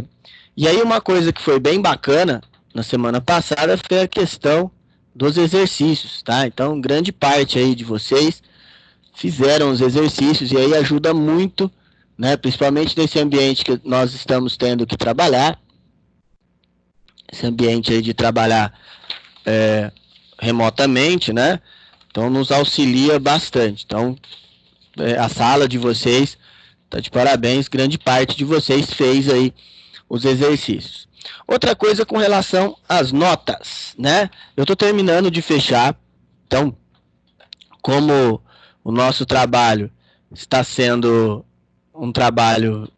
prática. E aí uma coisa que foi bem bacana na semana passada foi a questão dos exercícios, tá? Então, grande parte aí de vocês fizeram os exercícios e aí ajuda muito, né? Principalmente nesse ambiente que nós estamos tendo que trabalhar, esse ambiente aí de trabalhar remotamente, né? Então, nos auxilia bastante. Então, a sala de vocês tá de parabéns, grande parte de vocês fez aí os exercícios. Outra coisa com relação às notas, né? Eu estou terminando de fechar, então, como o nosso trabalho está sendo um trabalho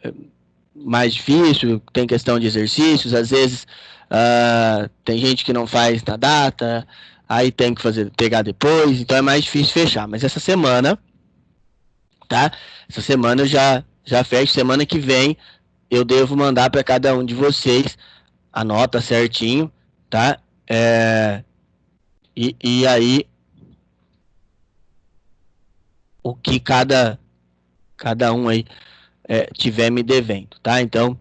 mais difícil, tem questão de exercícios, às vezes tem gente que não faz na data, aí tem que pegar depois, então é mais difícil fechar. Mas essa semana, tá? Essa semana eu já fecho, semana que vem eu devo mandar para cada um de vocês a nota certinho, tá? E aí o que cada um aí tiver me devendo, tá? Então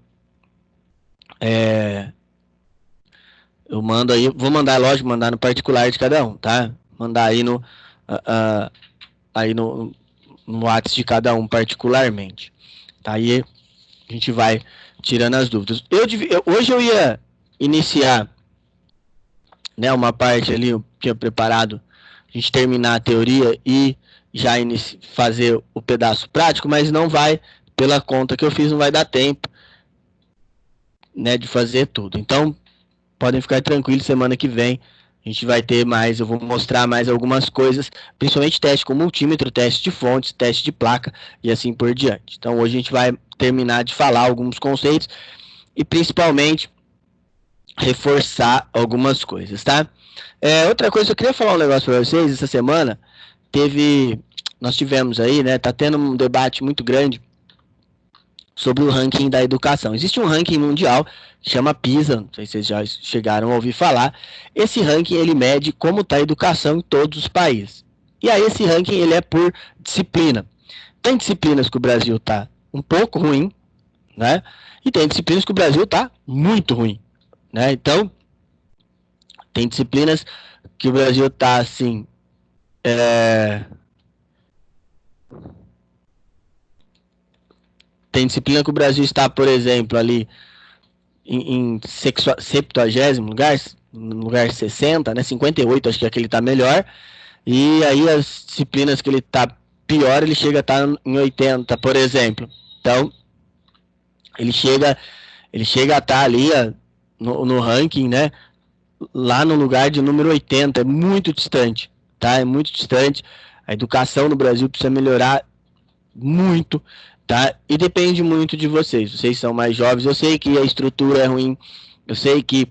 eu mando aí, vou mandar, lógico, mandar no particular de cada um, tá? Mandar aí no WhatsApp de cada um particularmente, tá? Aí a gente vai tirando as dúvidas. Hoje eu ia iniciar, né, uma parte ali, eu tinha preparado a gente terminar a teoria e já fazer o pedaço prático, mas não vai, pela conta que eu fiz, não vai dar tempo, né, de fazer tudo. Então, podem ficar tranquilos, semana que vem a gente vai ter mais, eu vou mostrar mais algumas coisas, principalmente teste com multímetro, teste de fontes, teste de placa e assim por diante. Então hoje a gente vai terminar de falar alguns conceitos e principalmente reforçar algumas coisas, tá? Outra coisa, eu queria falar um negócio para vocês. Essa semana nós tivemos aí, né, tá tendo um debate muito grande sobre o ranking da educação. Existe um ranking mundial que chama PISA, não sei se vocês já chegaram a ouvir falar. Esse ranking ele mede como está a educação em todos os países. E aí esse ranking ele é por disciplina. Tem disciplinas que o Brasil está um pouco ruim, né? E tem disciplinas que o Brasil está muito ruim, né? Então, tem disciplinas que o Brasil está assim... Tem disciplina que o Brasil está, por exemplo, ali em 70º lugar, no lugar 60, né? 58, acho que aquele está melhor. E aí as disciplinas que ele está pior, ele chega a estar em 80, por exemplo. Então, ele chega a estar ali no ranking, né? Lá no lugar de número 80, é muito distante, tá? É muito distante. A educação no Brasil precisa melhorar muito, tá? E depende muito de vocês. Vocês são mais jovens, eu sei que a estrutura é ruim, eu sei que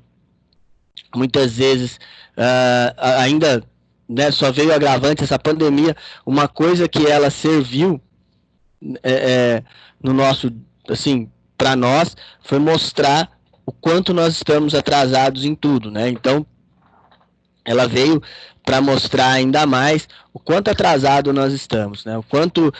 muitas vezes ainda, né, só veio agravante essa pandemia. Uma coisa que ela serviu no nosso, assim, para nós, foi mostrar o quanto nós estamos atrasados em tudo, né? Então, ela veio para mostrar ainda mais o quanto atrasado nós estamos, né? O quanto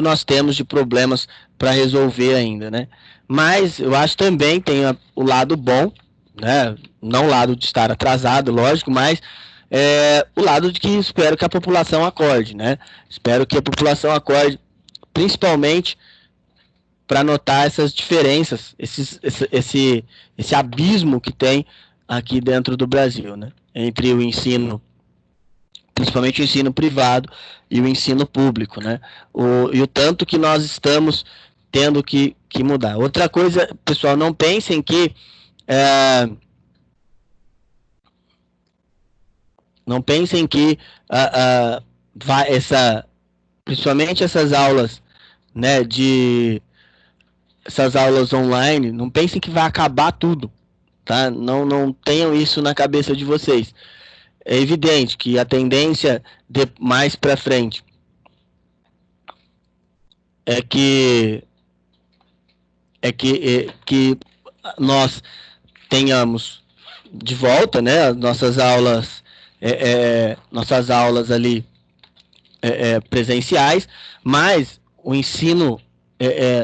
nós temos de problemas para resolver ainda, né? Mas eu acho também tem o lado bom, né? Não o lado de estar atrasado, lógico, mas o lado de que espero que a população acorde, né? Espero que a população acorde, principalmente para notar essas diferenças, esse abismo que tem aqui dentro do Brasil, né? Entre o ensino, principalmente o ensino privado e o ensino público, né? E o tanto que nós estamos tendo que mudar. Outra coisa, pessoal, não pensem que principalmente essas aulas, né, essas aulas online, não pensem que vai acabar tudo, tá? Não tenham isso na cabeça de vocês. É evidente que a tendência de mais para frente é que nós tenhamos de volta, né, as nossas aulas ali presenciais, mas o ensino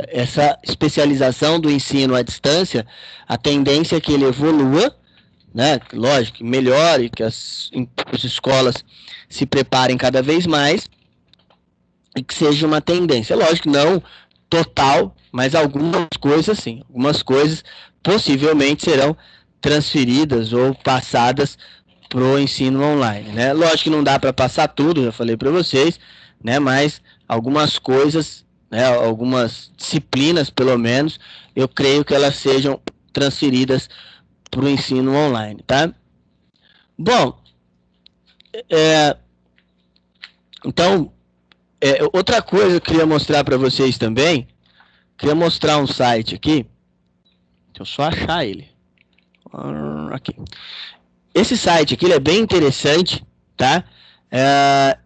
essa especialização do ensino à distância, a tendência é que ele evolua, né? Lógico, melhore, que as escolas se preparem cada vez mais e que seja uma tendência. Lógico, não total, mas algumas coisas sim. Algumas coisas possivelmente serão transferidas ou passadas para o ensino online, né? Lógico que não dá para passar tudo, já falei para vocês, né? Mas algumas coisas, né? Algumas disciplinas, pelo menos, eu creio que elas sejam transferidas para o ensino online, tá? Bom, então, outra coisa que eu queria mostrar para vocês também, queria mostrar um site aqui, deixa eu só achar ele, aqui. Esse site aqui, ele é bem interessante, tá?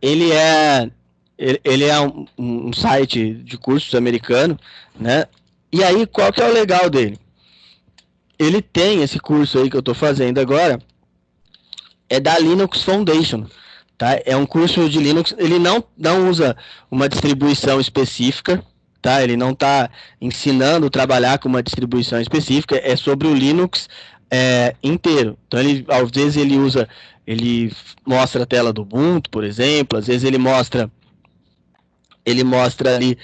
Ele é um site de cursos americano, né? E aí, qual que é o legal dele? Ele tem esse curso aí que eu estou fazendo agora, é da Linux Foundation, tá? É um curso de Linux, ele não usa uma distribuição específica, tá? Ele não está ensinando a trabalhar com uma distribuição específica, é sobre o Linux inteiro. Então, às vezes ele mostra a tela do Ubuntu, por exemplo, às vezes ele mostra ali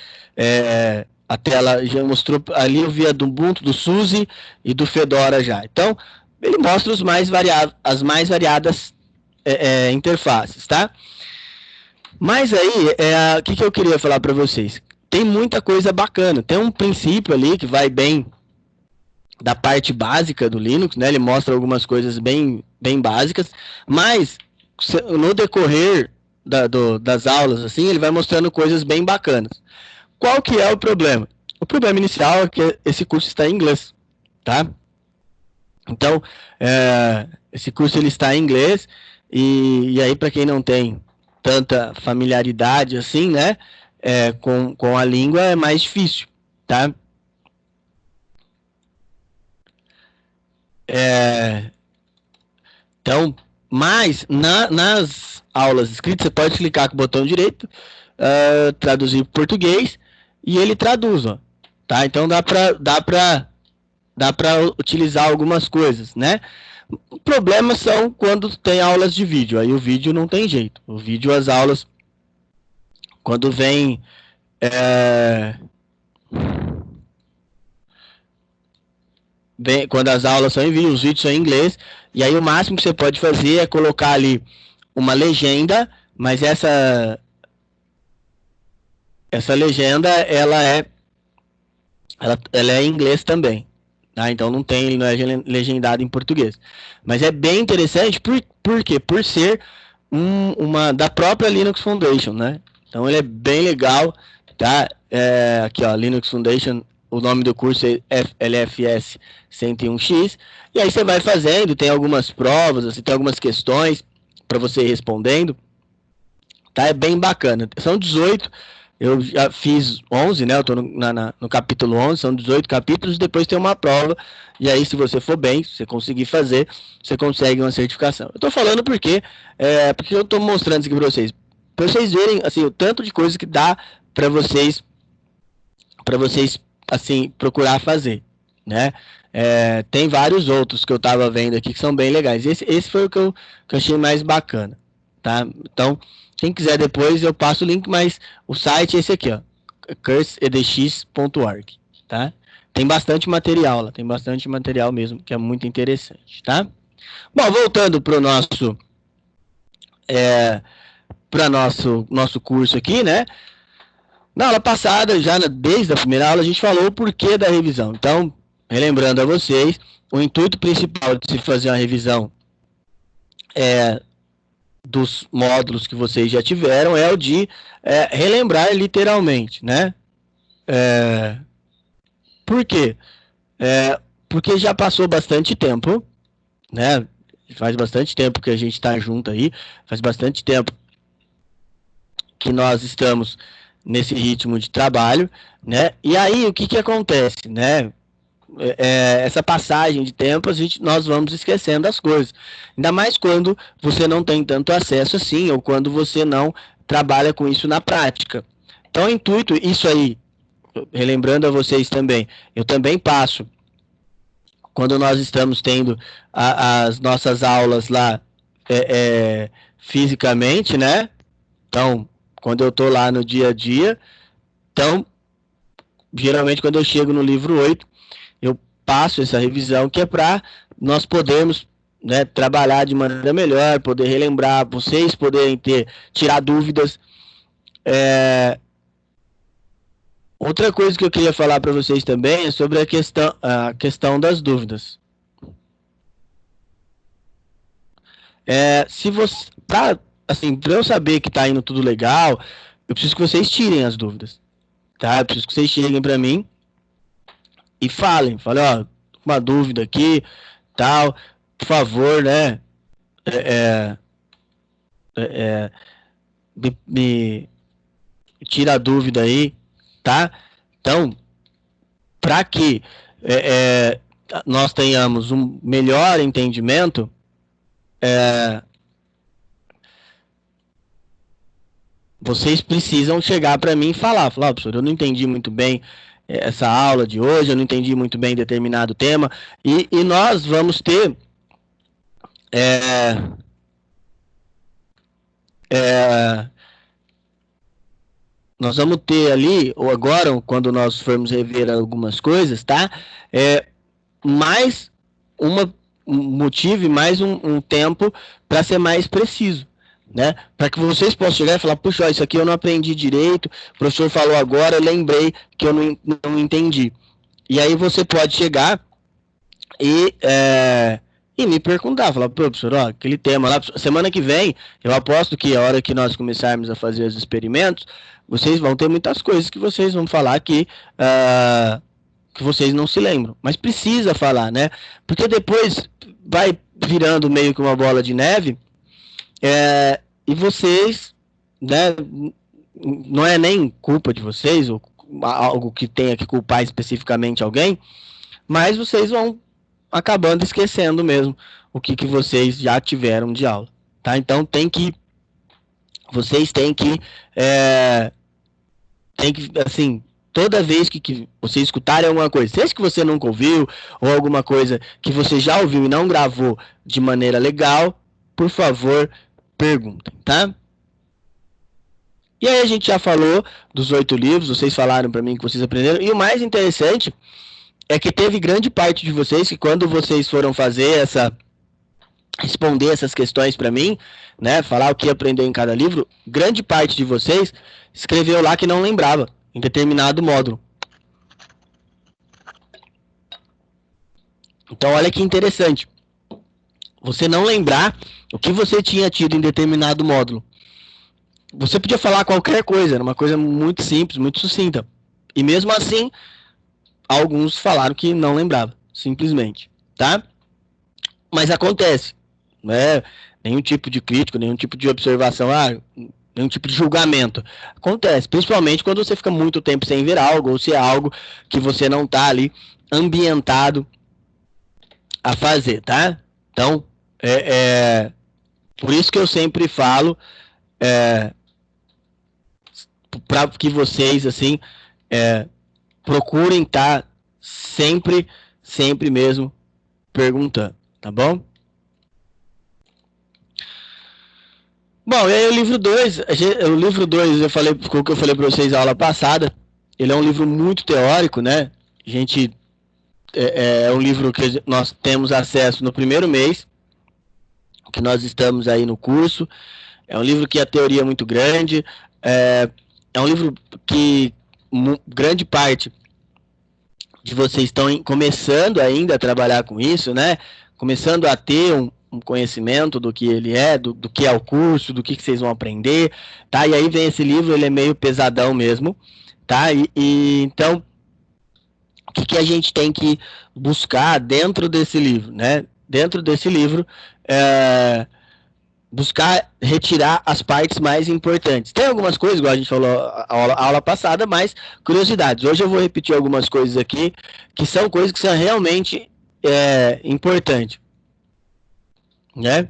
a tela, já mostrou ali, eu vi a do Ubuntu, do SUSE e do Fedora já. Então, ele mostra as mais variadas interfaces, tá? Mas aí, o que eu queria falar para vocês? Tem muita coisa bacana. Tem um princípio ali que vai bem da parte básica do Linux, né? Ele mostra algumas coisas bem básicas, mas no decorrer das aulas, assim, ele vai mostrando coisas bem bacanas. Qual que é o problema? O problema inicial é que esse curso está em inglês, tá? Então, esse curso ele está em inglês, e aí para quem não tem tanta familiaridade assim, né, com a língua é mais difícil, tá? Então, mas nas aulas escritas, você pode clicar com o botão direito, traduzir para português, e ele traduz, ó, tá? Então dá para utilizar algumas coisas, né? Problemas são quando tem aulas de vídeo, aí o vídeo não tem jeito. O vídeo, as aulas, quando vem quando as aulas são em vídeo, os vídeos são em inglês, e aí o máximo que você pode fazer é colocar ali uma legenda, mas essa legenda, ela é em inglês também, tá? Então não é legendado em português. Mas é bem interessante, por quê? Por ser uma da própria Linux Foundation, né? Então ele é bem legal, tá? Aqui, ó, Linux Foundation, o nome do curso é LFS 101X, e aí você vai fazendo, tem algumas provas, assim, tem algumas questões para você ir respondendo, tá? É bem bacana. São 18, eu já fiz 11, né? Eu tô no capítulo 11, são 18 capítulos, depois tem uma prova, e aí se você for bem, se você conseguir fazer, você consegue uma certificação. Eu tô falando porque eu tô mostrando isso aqui para vocês verem, assim, o tanto de coisa que dá para vocês assim, procurar fazer, né? Tem vários outros que eu tava vendo aqui que são bem legais. Esse foi o que eu achei mais bacana, tá? Então, quem quiser depois eu passo o link, mas o site é esse aqui, ó, cursedx.org, tá? Tem bastante material lá, tem bastante material mesmo, que é muito interessante, tá? Bom, voltando para o nosso nosso curso aqui, né? Na aula passada, já desde a primeira aula, a gente falou o porquê da revisão. Então, relembrando a vocês, o intuito principal de se fazer uma revisão dos módulos que vocês já tiveram é o de relembrar literalmente, né? Por quê? Porque já passou bastante tempo, né? Faz bastante tempo que a gente está junto aí, faz bastante tempo que nós estamos nesse ritmo de trabalho, né? E aí, o que acontece, né? Essa passagem de tempo, nós vamos esquecendo as coisas. Ainda mais quando você não tem tanto acesso assim, ou quando você não trabalha com isso na prática. Então, o intuito, isso aí, relembrando a vocês também, eu também passo, quando nós estamos tendo as nossas aulas lá fisicamente, né? Então, quando eu estou lá no dia a dia, então, geralmente quando eu chego no livro 8, eu passo essa revisão que é para nós podermos, né, trabalhar de maneira melhor, poder relembrar, vocês poderem tirar dúvidas. Outra coisa que eu queria falar para vocês também é sobre a questão das dúvidas. Se você, assim, para eu saber que está indo tudo legal, eu preciso que vocês tirem as dúvidas, tá? Eu preciso que vocês cheguem para mim e falem, ó, uma dúvida aqui, tal, por favor, né? Me tira a dúvida aí, tá? Então, para que nós tenhamos um melhor entendimento, vocês precisam chegar para mim e falar, professor, eu não entendi muito bem essa aula de hoje, eu não entendi muito bem determinado tema, e nós vamos ter nós vamos ter ali, ou agora, quando nós formos rever algumas coisas, tá? Mais um motivo e mais um tempo para ser mais preciso, né? Para que vocês possam chegar e falar, puxa, isso aqui eu não aprendi direito, o professor falou agora, eu lembrei que eu não entendi. E aí você pode chegar e me perguntar, falar, professor, ó, aquele tema lá, semana que vem, eu aposto que a hora que nós começarmos a fazer os experimentos, vocês vão ter muitas coisas que vocês vão falar que vocês não se lembram, mas precisa falar, né? Porque depois vai virando meio que uma bola de neve, e vocês, né, não é nem culpa de vocês, ou algo que tenha que culpar especificamente alguém, mas vocês vão acabando esquecendo mesmo o que vocês já tiveram de aula, tá? Então vocês têm que assim, toda vez que você escutarem alguma coisa, seja que você nunca ouviu, ou alguma coisa que você já ouviu e não gravou de maneira legal, por favor, perguntem, tá? E aí a gente já falou dos 8 livros, vocês falaram para mim que vocês aprenderam, e o mais interessante é que teve grande parte de vocês que quando vocês foram responder essas questões para mim, né, falar o que aprendeu em cada livro, grande parte de vocês escreveu lá que não lembrava em determinado módulo. Então olha que interessante. Você não lembrar o que você tinha tido em determinado módulo. Você podia falar qualquer coisa, era uma coisa muito simples, muito sucinta. E mesmo assim, alguns falaram que não lembrava, simplesmente, tá? Mas acontece, né? Nenhum tipo de crítico, nenhum tipo de observação, nenhum tipo de julgamento. Acontece, principalmente quando você fica muito tempo sem ver algo, ou se é algo que você não está ali ambientado a fazer, tá? Então, por isso que eu sempre falo para que vocês, assim, procurem estar sempre mesmo perguntando, tá bom? Bom, e aí o livro 2, eu falei, o que eu falei para vocês na aula passada, ele é um livro muito teórico, né? A gente é um livro que nós temos acesso no primeiro mês, que nós estamos aí no curso. É um livro que a teoria é muito grande, é um livro que grande parte de vocês estão começando ainda a trabalhar com isso, né? Começando a ter um conhecimento do que ele é, do que é o curso, do que vocês vão aprender, tá? E aí vem esse livro, ele é meio pesadão mesmo, tá? Então, o que a gente tem que buscar dentro desse livro, né? Dentro desse livro, buscar retirar as partes mais importantes. Tem algumas coisas, igual a gente falou a aula passada, mas curiosidades. Hoje eu vou repetir algumas coisas aqui, que são coisas que são realmente importantes, né?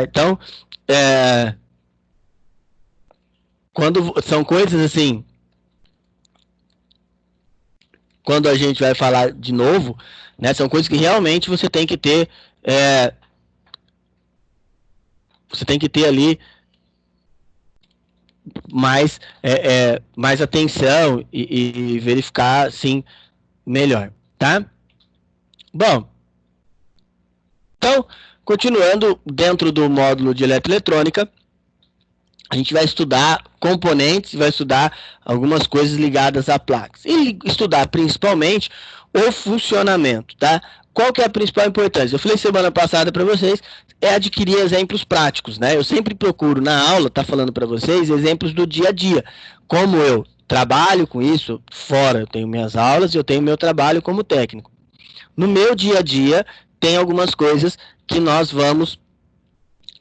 Então, são coisas assim, quando a gente vai falar de novo, né, são coisas que realmente você tem que ter, ali mais, mais atenção e verificar, assim, melhor, tá? Bom, então, continuando dentro do módulo de eletroeletrônica, a gente vai estudar componentes, vai estudar algumas coisas ligadas a placas. E estudar principalmente o funcionamento, tá? Qual que é a principal importância? Eu falei semana passada para vocês, é adquirir exemplos práticos, né? Eu sempre procuro na aula, tá falando para vocês, exemplos do dia a dia. Como eu trabalho com isso, fora eu tenho minhas aulas e eu tenho meu trabalho como técnico. No meu dia a dia, tem algumas coisas que nós vamos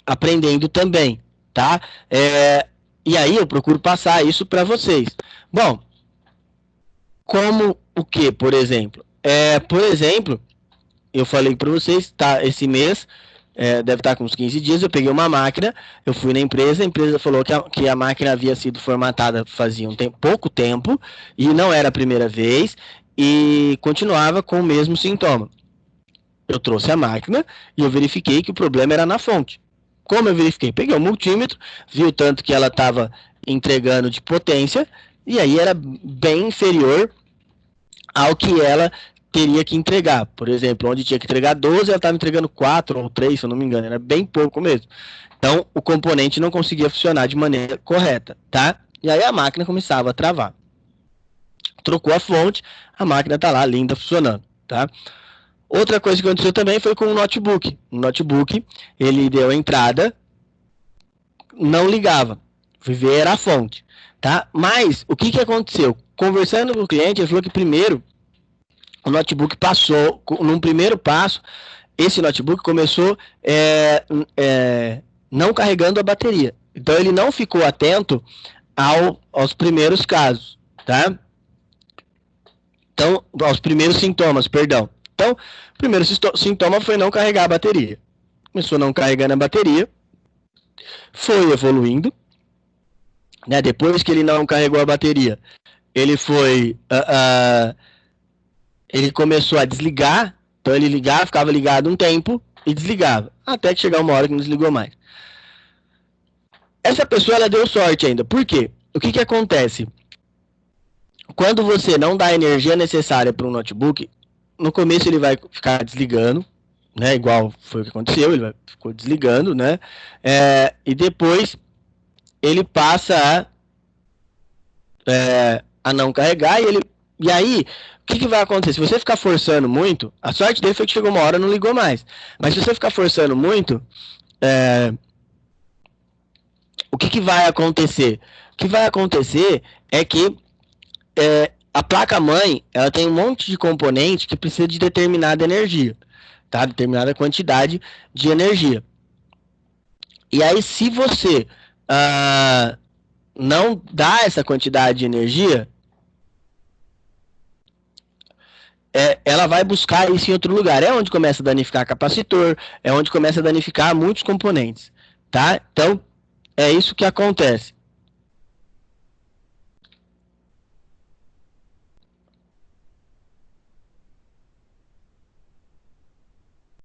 aprendendo também, tá? E aí eu procuro passar isso para vocês. Bom, como o que, por exemplo? Por exemplo, eu falei para vocês, tá, esse mês, deve estar com uns 15 dias, eu peguei uma máquina, eu fui na empresa, a empresa falou que a máquina havia sido formatada fazia pouco tempo, e não era a primeira vez, e continuava com o mesmo sintoma. Eu trouxe a máquina e eu verifiquei que o problema era na fonte. Como eu verifiquei? Peguei o multímetro, vi o tanto que ela estava entregando de potência, e aí era bem inferior ao que ela teria que entregar. Por exemplo, onde tinha que entregar 12, ela estava entregando 4 ou 3, se eu não me engano, era bem pouco mesmo. Então, o componente não conseguia funcionar de maneira correta, tá? E aí a máquina começava a travar. Trocou a fonte, a máquina está lá, linda, funcionando, tá? Outra coisa que aconteceu também foi com o notebook. O notebook, ele deu a entrada, não ligava. Fui ver, era a fonte, tá? Mas, o que aconteceu? Conversando com o cliente, ele falou que primeiro, o notebook passou, num primeiro passo, esse notebook começou não carregando a bateria. Então, ele não ficou atento aos primeiros casos, tá? Então, aos primeiros sintomas, perdão. Então, o primeiro sintoma foi não carregar a bateria. Começou não carregando a bateria, foi evoluindo, né? Depois que ele não carregou a bateria, ele foi, ele começou a desligar. Então ele ligava, ficava ligado um tempo e desligava, até que chegar uma hora que não desligou mais. Essa pessoa, ela deu sorte ainda. Por quê? O que acontece? Quando você não dá a energia necessária para um notebook, no começo ele vai ficar desligando, né? Igual foi o que aconteceu, ele ficou desligando, né? E depois ele passa a não carregar e aí o que vai acontecer? Se você ficar forçando muito, a sorte dele foi que chegou uma hora e não ligou mais. Mas se você ficar forçando muito, o que vai acontecer? O que vai acontecer é que a placa-mãe, ela tem um monte de componente que precisa de determinada energia, tá? Determinada quantidade de energia. E aí, se você não dá essa quantidade de energia, ela vai buscar isso em outro lugar. É onde começa a danificar capacitor, é onde começa a danificar muitos componentes, tá? Então, é isso que acontece.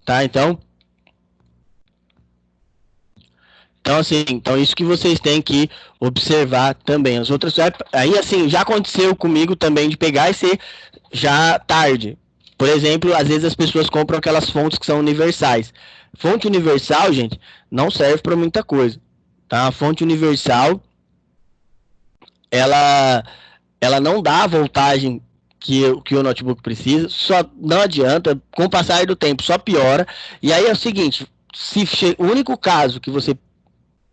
Tá, então assim, isso que vocês têm que observar também. As outras, aí assim, já aconteceu comigo também de pegar e ser já tarde. Por exemplo, às vezes as pessoas compram aquelas fontes que são universais. Fonte universal, gente, não serve para muita coisa, tá? A fonte universal, ela não dá a voltagem que o notebook precisa, só não adianta, com o passar do tempo só piora. E aí é o seguinte, o único caso que você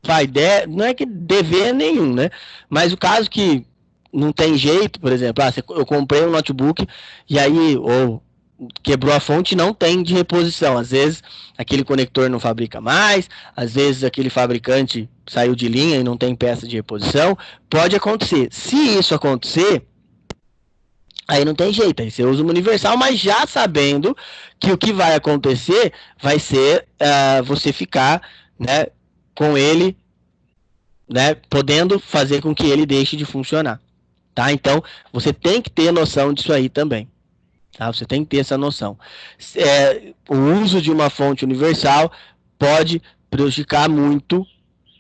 vai não é que dever nenhum, né? Mas o caso que não tem jeito, por exemplo, eu comprei um notebook e aí ou quebrou a fonte, não tem de reposição. Às vezes aquele conector não fabrica mais, às vezes aquele fabricante saiu de linha e não tem peça de reposição. Pode acontecer. Se isso acontecer, aí não tem jeito, aí você usa uma universal, mas já sabendo que o que vai acontecer vai ser você ficar, né, com ele né, podendo fazer com que ele deixe de funcionar, tá? Então, você tem que ter noção disso aí também, tá? Você tem que ter essa noção. O uso de uma fonte universal pode prejudicar muito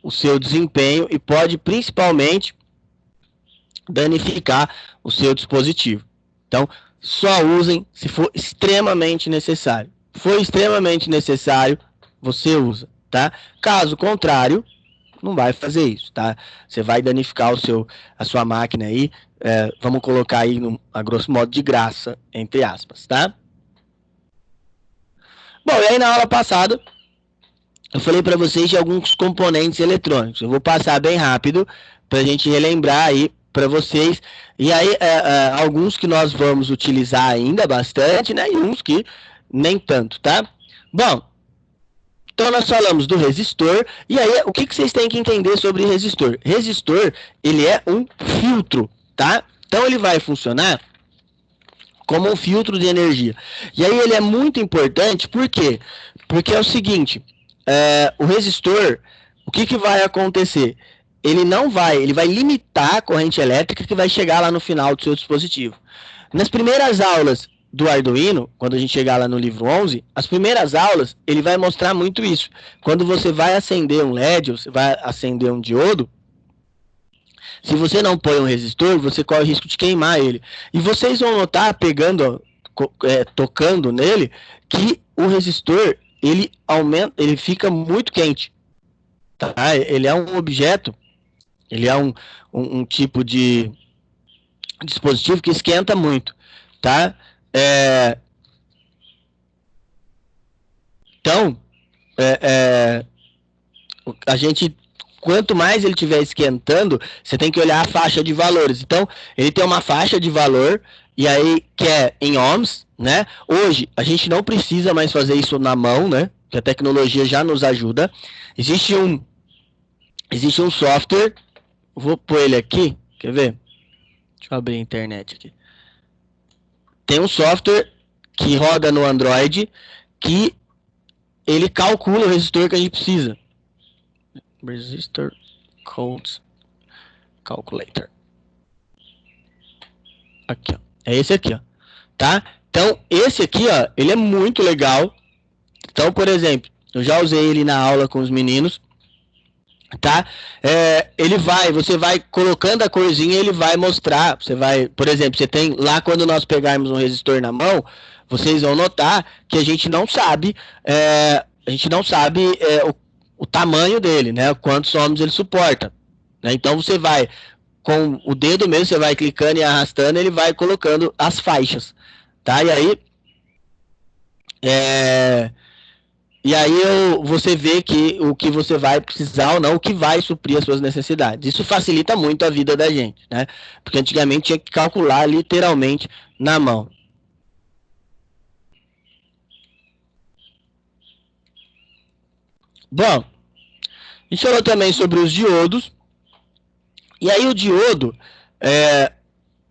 o seu desempenho e pode principalmente danificar o seu dispositivo. Então, só usem se for extremamente necessário. For extremamente necessário, você usa, tá? Caso contrário, não vai fazer isso, tá? Você vai danificar a sua máquina aí, vamos colocar aí, a grosso modo, de graça, entre aspas, tá? Bom, e aí na aula passada, eu falei para vocês de alguns componentes eletrônicos. Eu vou passar bem rápido para a gente relembrar aí para vocês. E aí, alguns que nós vamos utilizar ainda bastante, né? E uns que nem tanto, tá? Bom, então nós falamos do resistor. E aí, o que vocês têm que entender sobre resistor? Resistor, ele é um filtro, tá? Então ele vai funcionar como um filtro de energia. E aí ele é muito importante, por quê? Porque é o seguinte, o resistor, o que vai acontecer? Ele vai limitar a corrente elétrica que vai chegar lá no final do seu dispositivo. Nas primeiras aulas do Arduino, quando a gente chegar lá no livro 11, as primeiras aulas, ele vai mostrar muito isso. Quando você vai acender um LED, você vai acender um diodo, se você não põe um resistor, você corre o risco de queimar ele. E vocês vão notar, tocando nele, que o resistor, ele aumenta, ele fica muito quente. Tá? Ele é um objeto, ele é um tipo de dispositivo que esquenta muito. Tá? Então, a gente... Quanto mais ele estiver esquentando, você tem que olhar a faixa de valores. Então, ele tem uma faixa de valor, e aí que é em ohms, né? Hoje, a gente não precisa mais fazer isso na mão, né? Que a tecnologia já nos ajuda. Existe um software, vou pôr ele aqui, quer ver? Deixa eu abrir a internet aqui. Tem um software que roda no Android, que ele calcula o resistor que a gente precisa. Resistor Codes Calculator. Aqui, ó. É esse aqui, ó. Tá? Então, esse aqui, ó, ele é muito legal. Então, por exemplo, eu já usei ele na aula com os meninos. Tá? Você vai colocando a corzinha, ele vai mostrar. Você vai, por exemplo, você tem lá, quando nós pegarmos um resistor na mão, vocês vão notar que a gente não sabe o tamanho dele, né? Quantos ohms ele suporta. Né? Então você vai, com o dedo mesmo, você vai clicando e arrastando, ele vai colocando as faixas. Tá? E aí você vê que o que você vai precisar ou não, o que vai suprir as suas necessidades. Isso facilita muito a vida da gente, né? Porque antigamente tinha que calcular literalmente na mão. Bom, a gente falou também sobre os diodos. E aí o diodo,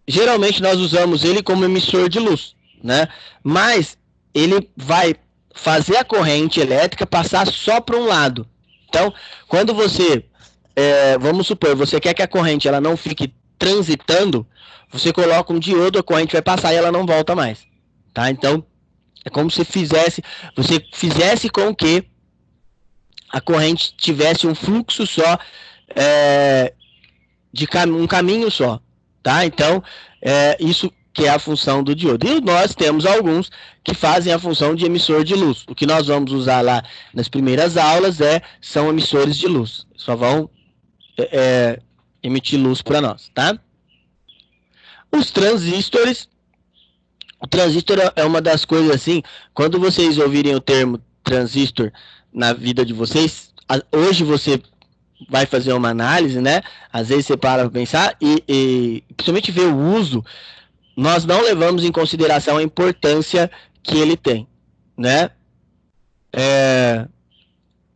geralmente nós usamos ele como emissor de luz, né? Mas ele vai fazer a corrente elétrica passar só para um lado. Então, quando você, vamos supor, você quer que a corrente ela não fique transitando, você coloca um diodo, a corrente vai passar e ela não volta mais. Tá? Então, é como se você fizesse com que a corrente tivesse um fluxo só, um caminho só, tá? Então, isso que é a função do diodo. E nós temos alguns que fazem a função de emissor de luz. O que nós vamos usar lá nas primeiras aulas são emissores de luz. Só vão emitir luz para nós, tá? Os transistores. O transistor é uma das coisas assim, quando vocês ouvirem o termo transistor na vida de vocês, hoje você vai fazer uma análise, né? Às vezes você para pensar e principalmente ver o uso, nós não levamos em consideração a importância que ele tem, né?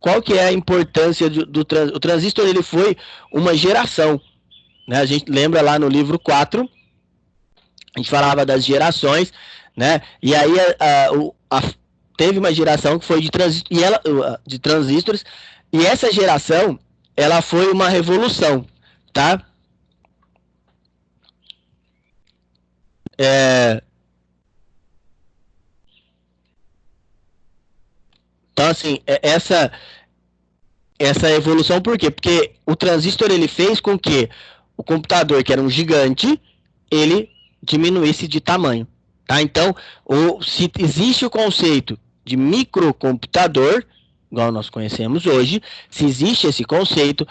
Qual que é a importância do transistor? O transistor, ele foi uma geração, né? A gente lembra lá no livro 4, a gente falava das gerações, né? E aí teve uma geração que foi de transistores, e essa geração, ela foi uma revolução, tá? Então, assim, essa evolução, por quê? Porque o transistor, ele fez com que o computador, que era um gigante, ele diminuísse de tamanho, tá? Então, se existe o conceito de microcomputador, igual nós conhecemos hoje, se existe esse conceito,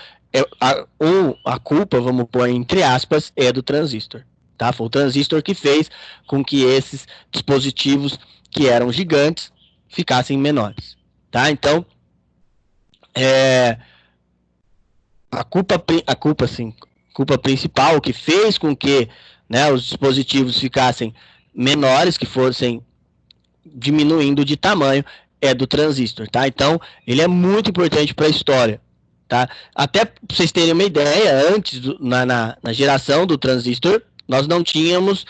a culpa, vamos pôr entre aspas, é do transistor, tá? Foi o transistor que fez com que esses dispositivos que eram gigantes ficassem menores, tá? Então, culpa principal que fez com que, né, os dispositivos ficassem menores, que fossem diminuindo de tamanho, é do transistor, tá? Então, ele é muito importante para a história, tá? Até para vocês terem uma ideia, antes, na geração do transistor, nós não tínhamos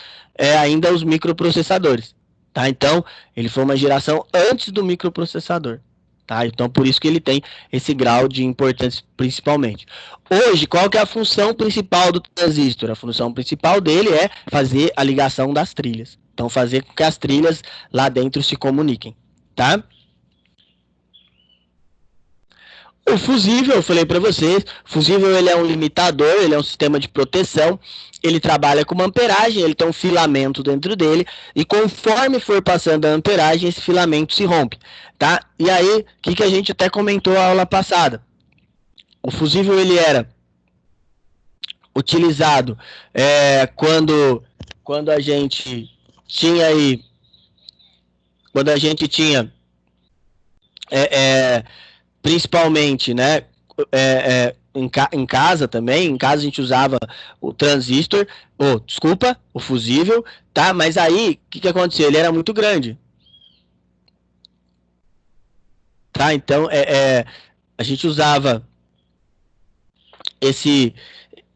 ainda os microprocessadores, tá? Então, ele foi uma geração antes do microprocessador. Tá? Então, por isso que ele tem esse grau de importância principalmente. Hoje, qual que é a função principal do transistor? A função principal dele é fazer a ligação das trilhas. Então, fazer com que as trilhas lá dentro se comuniquem. Tá? O fusível, eu falei para vocês, o fusível ele é um limitador, ele é um sistema de proteção, ele trabalha com uma amperagem, ele tem um filamento dentro dele, e conforme for passando a amperagem, esse filamento se rompe, tá? E aí, o que a gente até comentou na aula passada? O fusível, ele era utilizado quando a gente tinha aí, principalmente, né, em casa também, em casa a gente usava o transistor, o fusível, tá? Mas aí, o que aconteceu? Ele era muito grande, tá? Então, a gente usava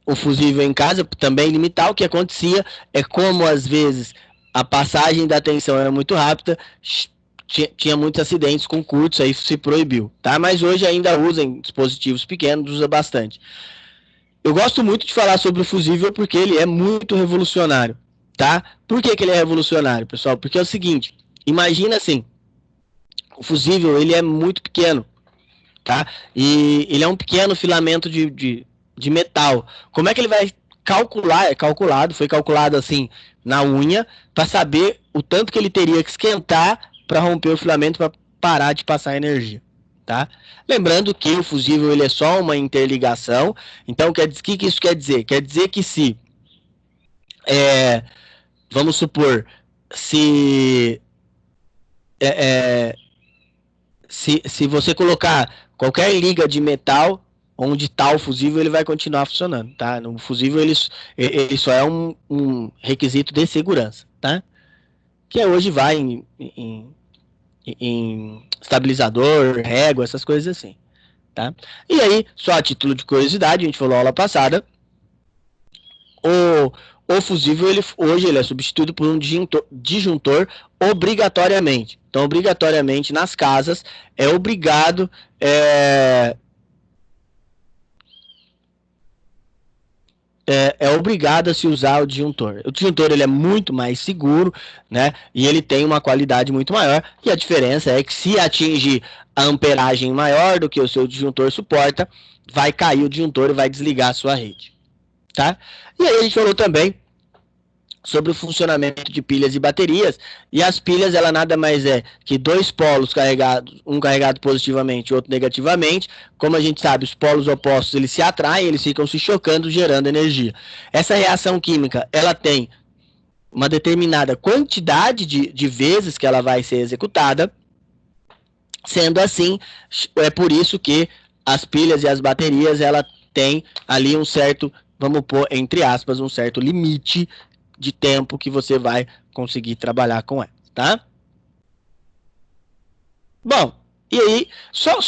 o fusível em casa, também limitar. O que acontecia como às vezes a passagem da tensão era muito rápida, tinha muitos acidentes com curtos, aí se proibiu, tá? Mas hoje ainda usa em dispositivos pequenos, usa bastante. Eu gosto muito de falar sobre o fusível porque ele é muito revolucionário, tá? Por que ele é revolucionário, pessoal? Porque é o seguinte, imagina assim, o fusível, ele é muito pequeno, tá? E ele é um pequeno filamento de metal. Como é que ele vai calcular? Foi calculado assim na unha, para saber o tanto que ele teria que esquentar para romper o filamento, para parar de passar energia, tá? Lembrando que o fusível ele é só uma interligação. Então, o que isso quer dizer? Quer dizer que vamos supor, se você colocar qualquer liga de metal onde está o fusível, ele vai continuar funcionando, tá? No fusível ele só é um requisito de segurança, tá? Que hoje vai em estabilizador, régua, essas coisas assim, tá? E aí, só a título de curiosidade, a gente falou aula passada, o fusível hoje ele é substituído por um disjuntor obrigatoriamente. Então, obrigatoriamente nas casas é obrigado obrigado a se usar o disjuntor. O disjuntor ele é muito mais seguro, né? E ele tem uma qualidade muito maior. E a diferença é que se atingir a amperagem maior do que o seu disjuntor suporta, vai cair o disjuntor e vai desligar a sua rede, tá? E aí a gente falou também sobre o funcionamento de pilhas e baterias, e as pilhas, ela nada mais é que dois polos carregados, um carregado positivamente e outro negativamente. Como a gente sabe, os polos opostos, eles se atraem, eles ficam se chocando, gerando energia. Essa reação química, ela tem uma determinada quantidade de vezes que ela vai ser executada. Sendo assim, é por isso que as pilhas e as baterias, ela tem ali um certo, vamos pôr entre aspas, um certo limite de tempo que você vai conseguir trabalhar com ela, tá? Bom, e aí, só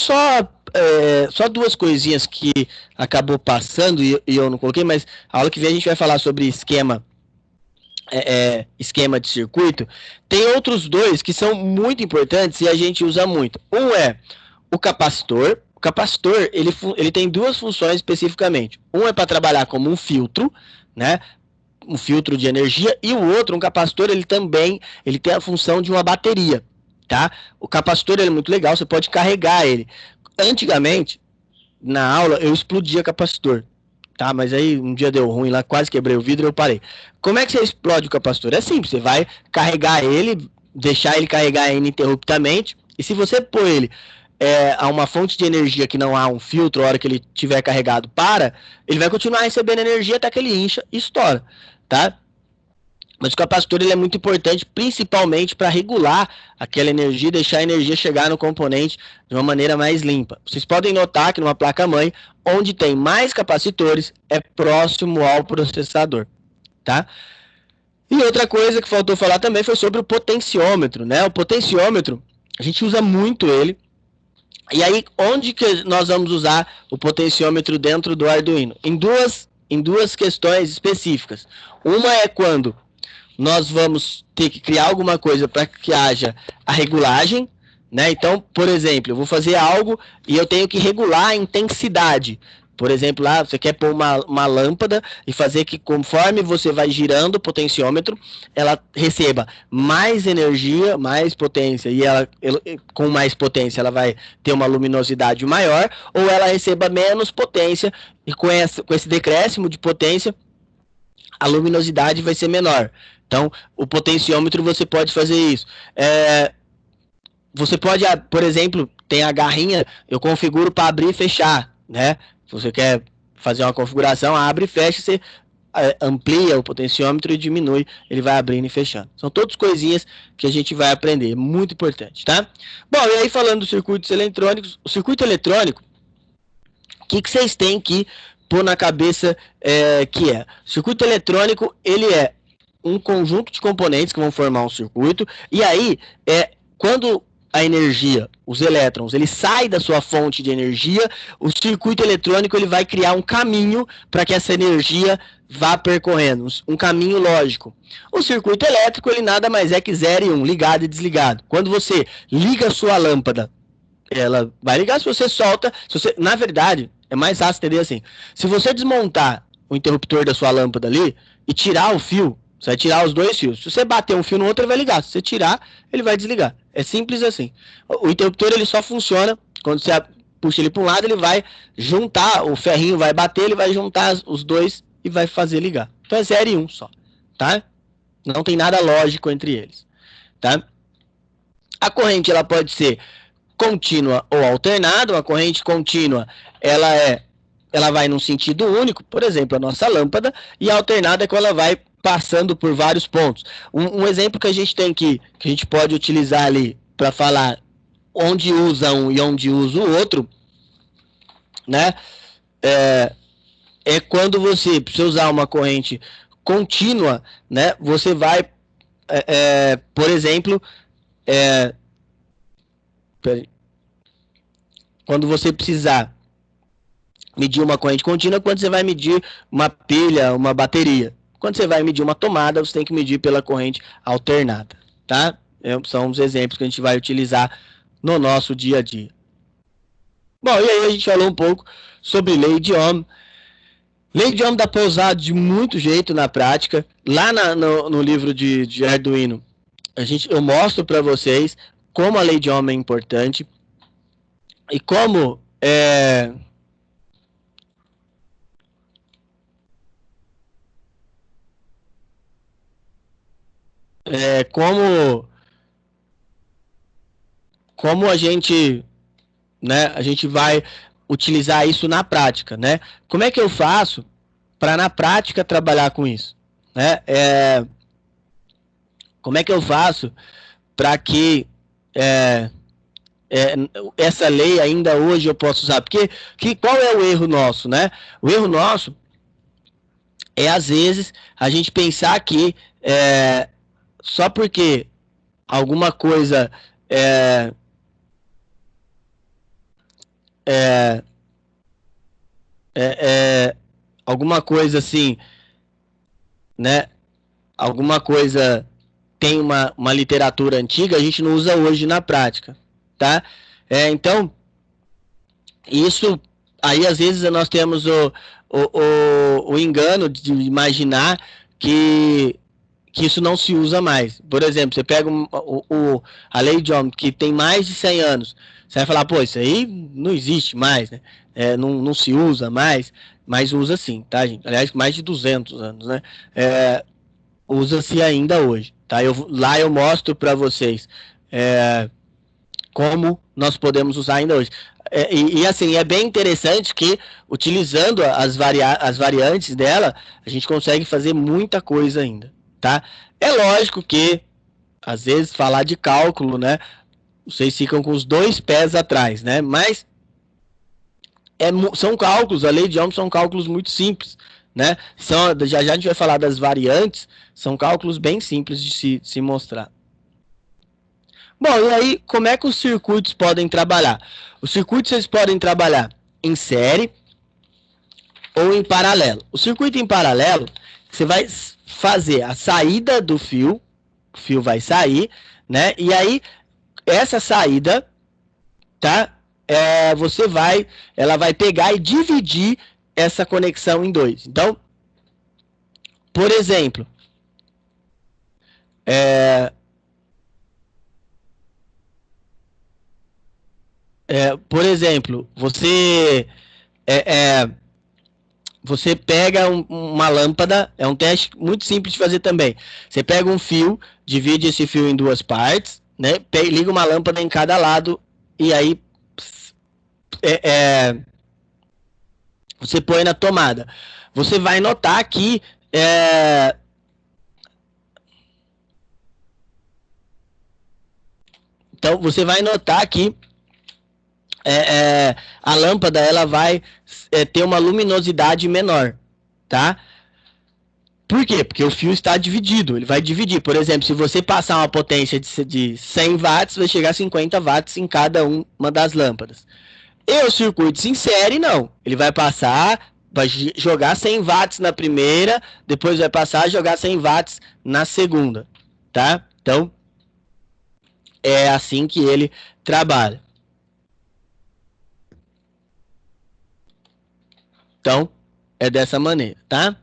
duas coisinhas que acabou passando e eu não coloquei, mas a aula que vem a gente vai falar sobre esquema de circuito. Tem outros dois que são muito importantes e a gente usa muito. Um é o capacitor, O capacitor, ele tem duas funções especificamente. Um é para trabalhar como um filtro, né? Um filtro de energia, e o outro, um capacitor, ele tem a função de uma bateria, tá? O capacitor ele é muito legal, você pode carregar ele. Antigamente, na aula, eu explodia capacitor, tá? Mas aí um dia deu ruim lá, quase quebrei o vidro e eu parei. Como é que você explode o capacitor? É simples, você vai carregar ele, deixar ele carregar ininterruptamente, e se você pôr ele a uma fonte de energia que não há um filtro, a hora que ele tiver carregado ele vai continuar recebendo energia até que ele incha e estoura, tá? Mas o capacitor ele é muito importante, principalmente para regular aquela energia, deixar a energia chegar no componente de uma maneira mais limpa. Vocês podem notar que numa placa-mãe, onde tem mais capacitores, é próximo ao processador, tá? E outra coisa que faltou falar também foi sobre o potenciômetro, né? O potenciômetro, a gente usa muito ele. E aí, onde que nós vamos usar o potenciômetro dentro do Arduino? Em duas questões específicas. Uma é quando nós vamos ter que criar alguma coisa para que haja a regulagem, né? Então, por exemplo, eu vou fazer algo e eu tenho que regular a intensidade. Por exemplo, lá você quer pôr uma lâmpada e fazer que conforme você vai girando o potenciômetro, ela receba mais energia, mais potência, e com mais potência ela vai ter uma luminosidade maior, ou ela receba menos potência, e com esse decréscimo de potência, a luminosidade vai ser menor. Então, o potenciômetro você pode fazer isso. Você pode, por exemplo, tem a garrinha, eu configuro para abrir e fechar, né? Se você quer fazer uma configuração, abre e fecha, você amplia o potenciômetro e diminui, ele vai abrindo e fechando. São todas coisinhas que a gente vai aprender, muito importante, tá? Bom, e aí falando dos circuitos eletrônicos, o circuito eletrônico, o que vocês têm que pôr na cabeça que é? O circuito eletrônico, ele é um conjunto de componentes que vão formar um circuito, e aí, quando a energia, os elétrons, ele sai da sua fonte de energia, o circuito eletrônico ele vai criar um caminho para que essa energia vá percorrendo, um caminho lógico. O circuito elétrico ele nada mais é que 0 e 1, ligado e desligado. Quando você liga a sua lâmpada, ela vai ligar. Se você solta, na verdade, é mais fácil entender assim. Se você desmontar o interruptor da sua lâmpada ali e tirar o fio, você vai tirar os dois fios. Se você bater um fio no outro, ele vai ligar. Se você tirar, ele vai desligar. É simples assim. O interruptor ele só funciona quando você puxa ele para um lado, ele vai juntar, o ferrinho vai bater, ele vai juntar os dois e vai fazer ligar. Então é 0 e 1 só, tá? Não tem nada lógico entre eles, tá? A corrente ela pode ser contínua ou alternada. Uma corrente contínua, ela vai num sentido único, por exemplo, a nossa lâmpada, e a alternada é quando ela vai passando por vários pontos. Um exemplo que a gente tem que a gente pode utilizar ali para falar onde usa um e onde usa o outro, né? É quando você precisa usar uma corrente contínua, né? Você vai, por exemplo, quando você precisar medir uma corrente contínua, quando você vai medir uma pilha, uma bateria. Quando você vai medir uma tomada, você tem que medir pela corrente alternada, tá? São os exemplos que a gente vai utilizar no nosso dia a dia. Bom, e aí a gente falou um pouco sobre lei de Ohm. Lei de Ohm dá para usar de muito jeito na prática. Lá no livro de Arduino, eu mostro para vocês como a lei de Ohm é importante e como como a gente, né, a gente vai utilizar isso na prática, né? Como é que eu faço para na prática trabalhar com isso, né? Como é que eu faço para que essa lei ainda hoje eu possa usar? Porque qual é o erro nosso, né? O erro nosso é às vezes a gente pensar que só porque alguma coisa alguma coisa assim, né? Alguma coisa tem uma literatura antiga, a gente não usa hoje na prática, tá? Então, Isso, aí às vezes nós temos o engano de imaginar que isso não se usa mais. Por exemplo, você pega a lei de Ohm, que tem mais de 100 anos, você vai falar, pô, isso aí não existe mais, né? Não se usa mais, mas usa sim, tá, gente? Aliás, mais de 200 anos, né? Usa-se ainda hoje, tá? Lá eu mostro para vocês como nós podemos usar ainda hoje. Assim, é bem interessante que, utilizando as variantes dela, a gente consegue fazer muita coisa ainda, tá? É lógico que, às vezes, falar de cálculo, né? Vocês ficam com os dois pés atrás, né? Mas são cálculos, a lei de Ohm são cálculos muito simples, né? Já a gente vai falar das variantes, são cálculos bem simples de se mostrar. Bom, e aí, como é que os circuitos podem trabalhar? Os circuitos eles podem trabalhar em série ou em paralelo. O circuito em paralelo, você vai fazer a saída do fio, o fio vai sair, né? E aí, essa saída, tá? Ela vai pegar e dividir essa conexão em dois. Então, por exemplo, você pega uma lâmpada, é um teste muito simples de fazer também. Você pega um fio, divide esse fio em duas partes, né? Liga uma lâmpada em cada lado e aí você põe na tomada. Você vai notar que então você vai notar que a lâmpada ela vai ter uma luminosidade menor, tá? Por quê? Porque o fio está dividido, ele vai dividir. Por exemplo, se você passar uma potência de 100 watts, vai chegar a 50 watts em cada uma das lâmpadas. E os circuitos em série, não. Ele vai passar, vai jogar 100 watts na primeira, depois vai passar a jogar 100 watts na segunda, tá? Então, é assim que ele trabalha. Então, é dessa maneira, tá?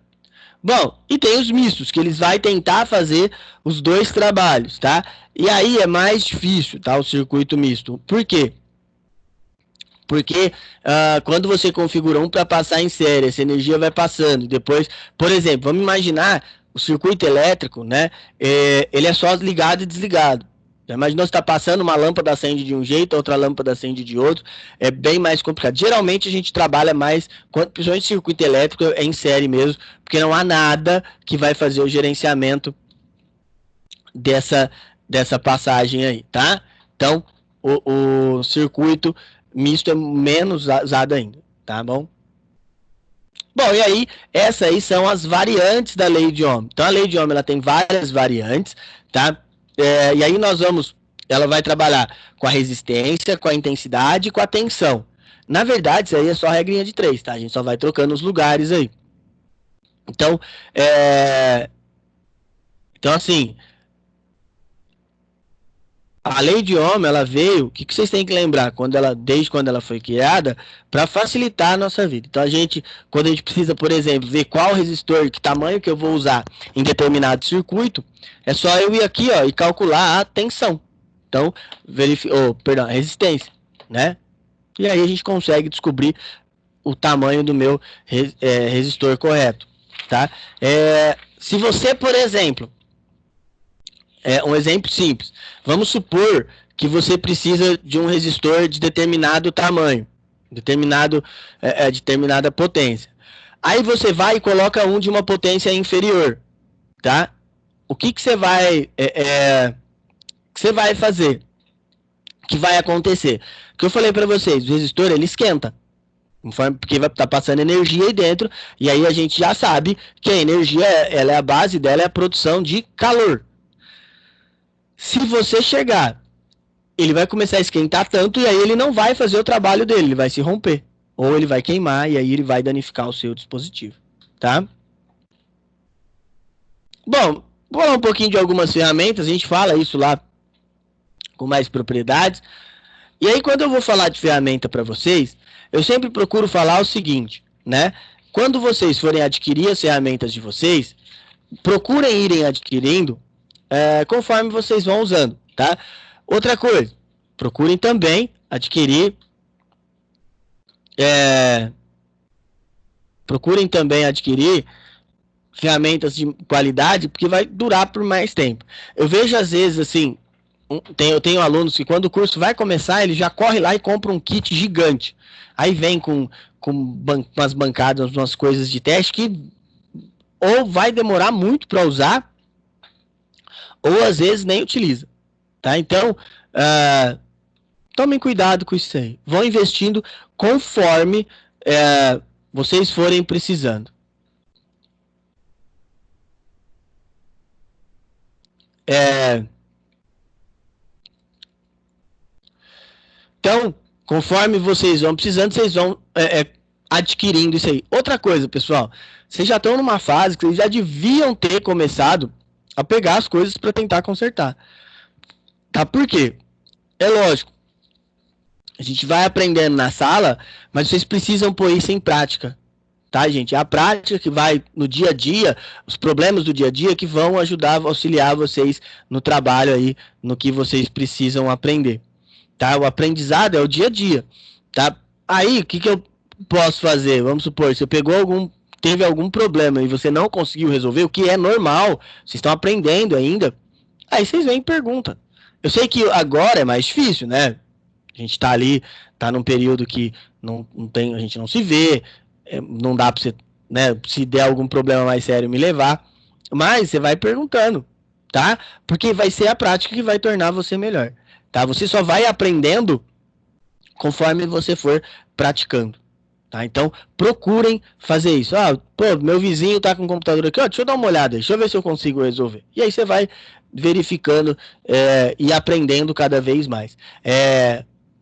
Bom, e tem os mistos, que eles vão tentar fazer os dois trabalhos, tá? E aí é mais difícil, tá? O circuito misto. Por quê? Porque quando você configura um para passar em série, essa energia vai passando. Depois, por exemplo, vamos imaginar o circuito elétrico, né? Ele é só ligado e desligado. Já imaginou você está passando, uma lâmpada acende de um jeito, outra lâmpada acende de outro, é bem mais complicado. Geralmente a gente trabalha mais, principalmente circuito elétrico, em série mesmo, porque não há nada que vai fazer o gerenciamento dessa passagem aí, tá? Então, o circuito misto é menos usado ainda, tá bom? Bom, e aí, essas aí são as variantes da lei de Ohm. Então, a lei de Ohm ela tem várias variantes, tá? E aí ela vai trabalhar com a resistência, com a intensidade e com a tensão. Na verdade, isso aí é só a regrinha de 3, tá? A gente só vai trocando os lugares aí. Então, assim, a lei de Ohm, ela veio, o que vocês têm que lembrar, desde quando ela foi criada, para facilitar a nossa vida. Então, quando a gente precisa, por exemplo, ver qual resistor, que tamanho que eu vou usar em determinado circuito, é só eu ir aqui, ó, e calcular a tensão. Então, a resistência, né? E aí a gente consegue descobrir o tamanho do meu resistor correto, tá? Se você, por exemplo, um exemplo simples. Vamos supor que você precisa de um resistor de determinado tamanho, determinada potência. Aí você vai e coloca um de uma potência inferior, tá? O que você vai fazer? O que vai acontecer? O que eu falei para vocês, o resistor ele esquenta, porque vai estar passando energia aí dentro, e aí a gente já sabe que a energia, a base dela é a produção de calor. Se você chegar, ele vai começar a esquentar tanto e aí ele não vai fazer o trabalho dele, ele vai se romper. Ou ele vai queimar e aí ele vai danificar o seu dispositivo, tá? Bom, vou falar um pouquinho de algumas ferramentas, a gente fala isso lá com mais propriedades. E aí quando eu vou falar de ferramenta para vocês, eu sempre procuro falar o seguinte, né? Quando vocês forem adquirir as ferramentas de vocês, procurem irem adquirindo conforme vocês vão usando, tá? Outra coisa, procurem também adquirir ferramentas de qualidade, porque vai durar por mais tempo. Eu vejo às vezes assim, eu tenho alunos que quando o curso vai começar, ele já corre lá e compra um kit gigante. Aí vem com umas bancadas, umas coisas de teste que ou vai demorar muito para usar, ou às vezes nem utiliza. Tá? Então, tomem cuidado com isso aí. Vão investindo conforme vocês forem precisando. Então, conforme vocês vão precisando, vocês vão adquirindo isso aí. Outra coisa, pessoal, vocês já estão numa fase que vocês já deviam ter começado a pegar as coisas para tentar consertar. Tá? Por quê? É lógico, a gente vai aprendendo na sala, mas vocês precisam pôr isso em prática. Tá, gente? É a prática que vai no dia a dia, os problemas do dia a dia que vão ajudar, auxiliar vocês no trabalho aí, no que vocês precisam aprender. Tá? O aprendizado é o dia a dia. Tá? Aí, o que eu posso fazer? Vamos supor, você teve algum problema e você não conseguiu resolver, o que é normal, vocês estão aprendendo ainda, aí vocês vêm e perguntam. Eu sei que agora é mais difícil, né? A gente tá ali, tá num período que a gente não se vê, não dá pra você, né, se der algum problema mais sério, me levar, mas você vai perguntando, tá? Porque vai ser a prática que vai tornar você melhor, tá? Você só vai aprendendo conforme você for praticando, tá? Então, procurem fazer isso. Meu vizinho tá com um computador aqui, deixa eu dar uma olhada, deixa eu ver se eu consigo resolver. E aí você vai verificando e aprendendo cada vez mais.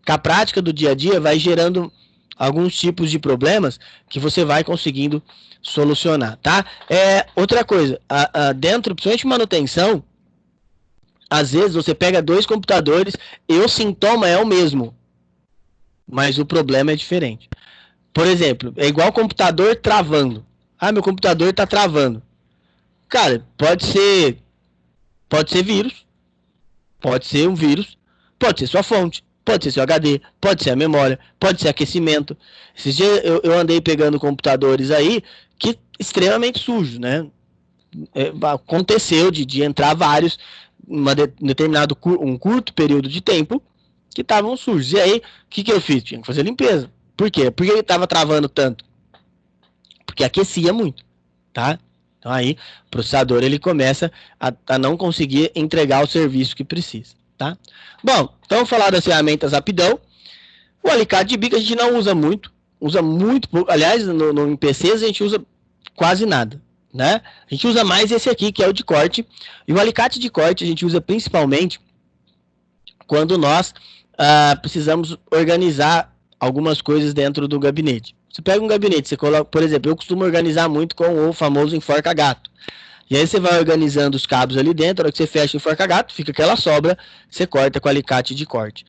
Com a prática do dia a dia vai gerando alguns tipos de problemas que você vai conseguindo solucionar, tá? Outra coisa, dentro, principalmente manutenção, às vezes você pega 2 computadores e o sintoma é o mesmo, mas o problema é diferente. Por exemplo, é igual computador travando. Meu computador tá travando. Cara, pode ser vírus, pode ser um vírus, pode ser sua fonte, pode ser seu HD, pode ser a memória, pode ser aquecimento. Esses dias eu andei pegando computadores aí que extremamente sujos, né? Aconteceu de entrar vários em um curto período de tempo que estavam sujos. E aí, o que eu fiz? Tinha que fazer limpeza. Por quê? Por que ele estava travando tanto? Porque aquecia muito, tá? Então aí, o processador ele começa a não conseguir entregar o serviço que precisa. Tá? Bom, então vou falar das ferramentas rapidão. O alicate de bico a gente não usa muito pouco. Aliás, em PCs a gente usa quase nada, né? A gente usa mais esse aqui, que é o de corte. E o alicate de corte a gente usa principalmente quando nós precisamos organizar algumas coisas dentro do gabinete. Você pega um gabinete, você coloca, por exemplo, eu costumo organizar muito com o famoso enforca-gato. E aí você vai organizando os cabos ali dentro, a hora que você fecha o enforca-gato, fica aquela sobra, você corta com alicate de corte.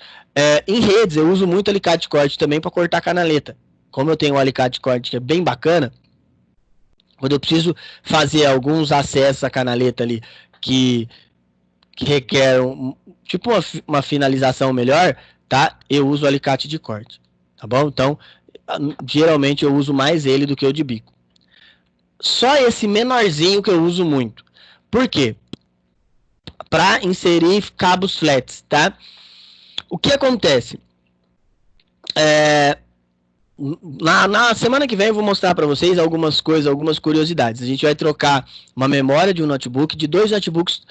Em redes, eu uso muito alicate de corte também para cortar canaleta. Como eu tenho um alicate de corte que é bem bacana, quando eu preciso fazer alguns acessos à canaleta ali que requer uma finalização melhor, tá? Eu uso o alicate de corte, tá bom? Então, geralmente eu uso mais ele do que o de bico. Só esse menorzinho que eu uso muito. Por quê? Para inserir cabos flats, tá? O que acontece? Na semana que vem eu vou mostrar para vocês algumas coisas, algumas curiosidades. A gente vai trocar uma memória de um notebook, de 2 notebooks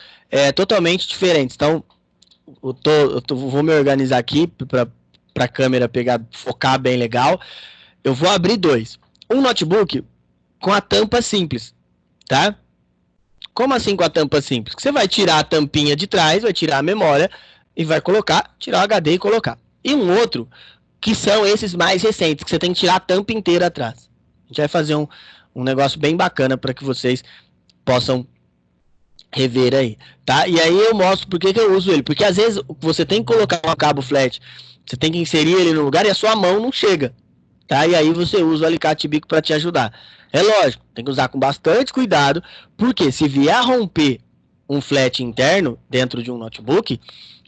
totalmente diferentes. Então, vou me organizar aqui para a câmera focar bem legal. Eu vou abrir 2. Um notebook com a tampa simples, tá? Como assim com a tampa simples? Você vai tirar a tampinha de trás, vai tirar a memória e vai tirar o HD e colocar. E um outro, que são esses mais recentes, que você tem que tirar a tampa inteira atrás. A gente vai fazer um negócio bem bacana para que vocês possam rever aí, tá? E aí eu mostro por que eu uso ele. Porque às vezes você tem que colocar um cabo flat, você tem que inserir ele no lugar e a sua mão não chega. tá? E aí você usa o alicate de bico para te ajudar. É lógico, tem que usar com bastante cuidado, porque se vier a romper um flat interno dentro de um notebook,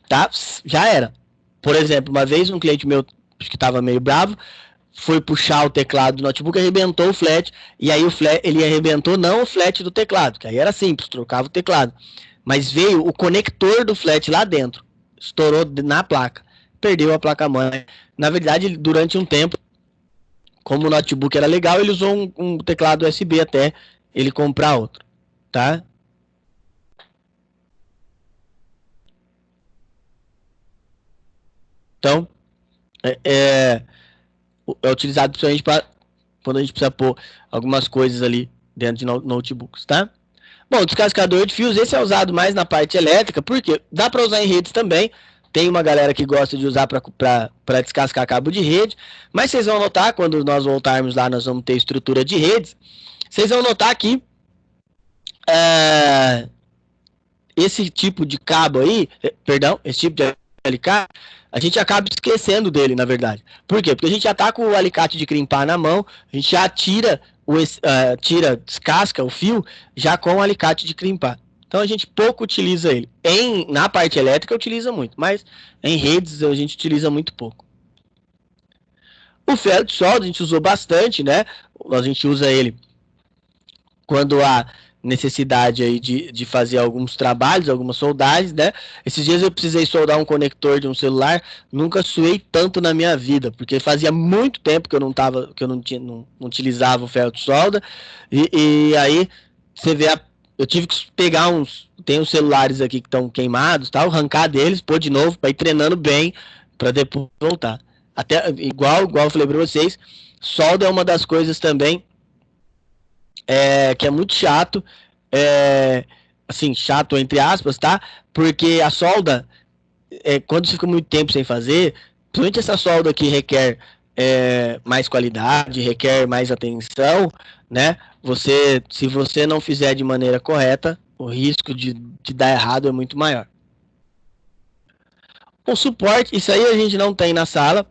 tá? Já era. Por exemplo, uma vez um cliente meu, acho que estava meio bravo, foi puxar o teclado do notebook, arrebentou o flat, e aí o flat, ele arrebentou não o flat do teclado, que aí era simples, trocava o teclado, mas veio o conector do flat lá dentro, estourou na placa, perdeu a placa-mãe. Na verdade, durante um tempo, como o notebook era legal, ele usou um teclado USB até ele comprar outro, tá? Então, é utilizado principalmente para quando a gente precisa pôr algumas coisas ali dentro de notebooks, tá? Bom, descascador de fios, esse é usado mais na parte elétrica, porque dá para usar em redes também. Tem uma galera que gosta de usar para descascar cabo de rede, mas vocês vão notar, quando nós voltarmos lá, nós vamos ter estrutura de redes, vocês vão notar que esse tipo de cabo aí, perdão, esse tipo de alicate, a gente acaba esquecendo dele, na verdade. Por quê? Porque a gente já tá com o alicate de crimpar na mão, a gente já tira, descasca o fio já com o alicate de crimpar. Então a gente pouco utiliza ele. Na parte elétrica utiliza muito, mas em redes a gente utiliza muito pouco. O ferro de solda a gente usou bastante, né? A gente usa ele quando há necessidade aí de fazer alguns trabalhos, algumas soldagens, né? Esses dias eu precisei soldar um conector de um celular, nunca suei tanto na minha vida, porque fazia muito tempo que eu não utilizava o ferro de solda, e aí você vê, eu tive que pegar tem uns celulares aqui que estão queimados, tal, arrancar deles, pôr de novo, para ir treinando bem, para depois voltar. Até, igual eu falei para vocês, solda é uma das coisas também que é muito chato, assim, chato entre aspas, tá? Porque a solda, quando você fica muito tempo sem fazer, principalmente essa solda que requer mais qualidade, requer mais atenção, né? Se você não fizer de maneira correta, o risco de dar errado é muito maior. O suporte, isso aí a gente não tem na sala,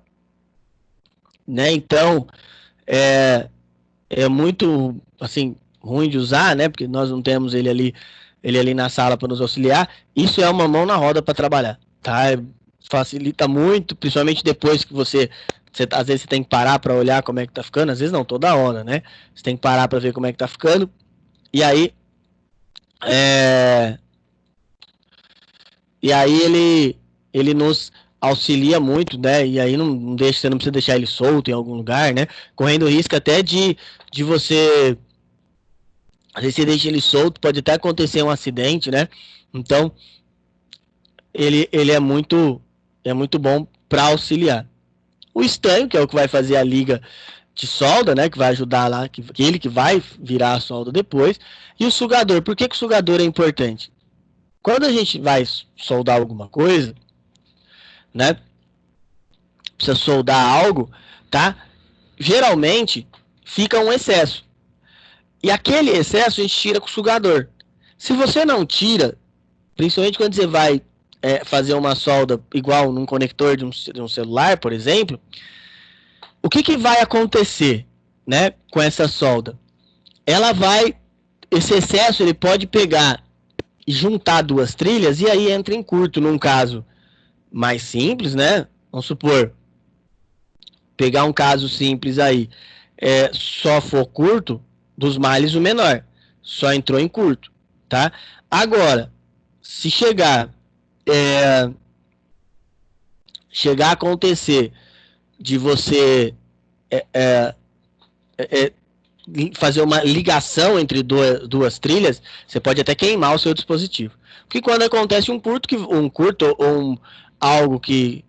né? Então, é muito, assim, ruim de usar, né? Porque nós não temos ele ali na sala para nos auxiliar. Isso é uma mão na roda para trabalhar, tá? Facilita muito, principalmente depois que às vezes você tem que parar para olhar como é que tá ficando, às vezes não, toda hora, né? Você tem que parar para ver como é que tá ficando. E aí ele nos auxilia muito, né? E aí você não precisa deixar ele solto em algum lugar, né? Correndo risco até de você, às vezes você deixa ele solto, pode até acontecer um acidente, né? Então ele é muito bom para auxiliar. O estanho, que é o que vai fazer a liga de solda, né? Que vai ajudar lá, ele que vai virar a solda depois. E o sugador. Por que o sugador é importante? Quando a gente vai soldar alguma coisa, né? Precisa soldar algo, tá? Geralmente fica um excesso. E aquele excesso a gente tira com o sugador. Se você não tira, principalmente quando você vai fazer uma solda igual num conector de um celular, por exemplo, o que vai acontecer, né, com essa solda? Esse excesso ele pode pegar e juntar duas trilhas e aí entra em curto num caso mais simples, né? Vamos supor, pegar um caso simples aí, só for curto, dos males o menor, só entrou em curto, tá? Agora, se chegar a acontecer de você fazer uma ligação entre duas trilhas, você pode até queimar o seu dispositivo. Porque quando acontece um curto ou algo que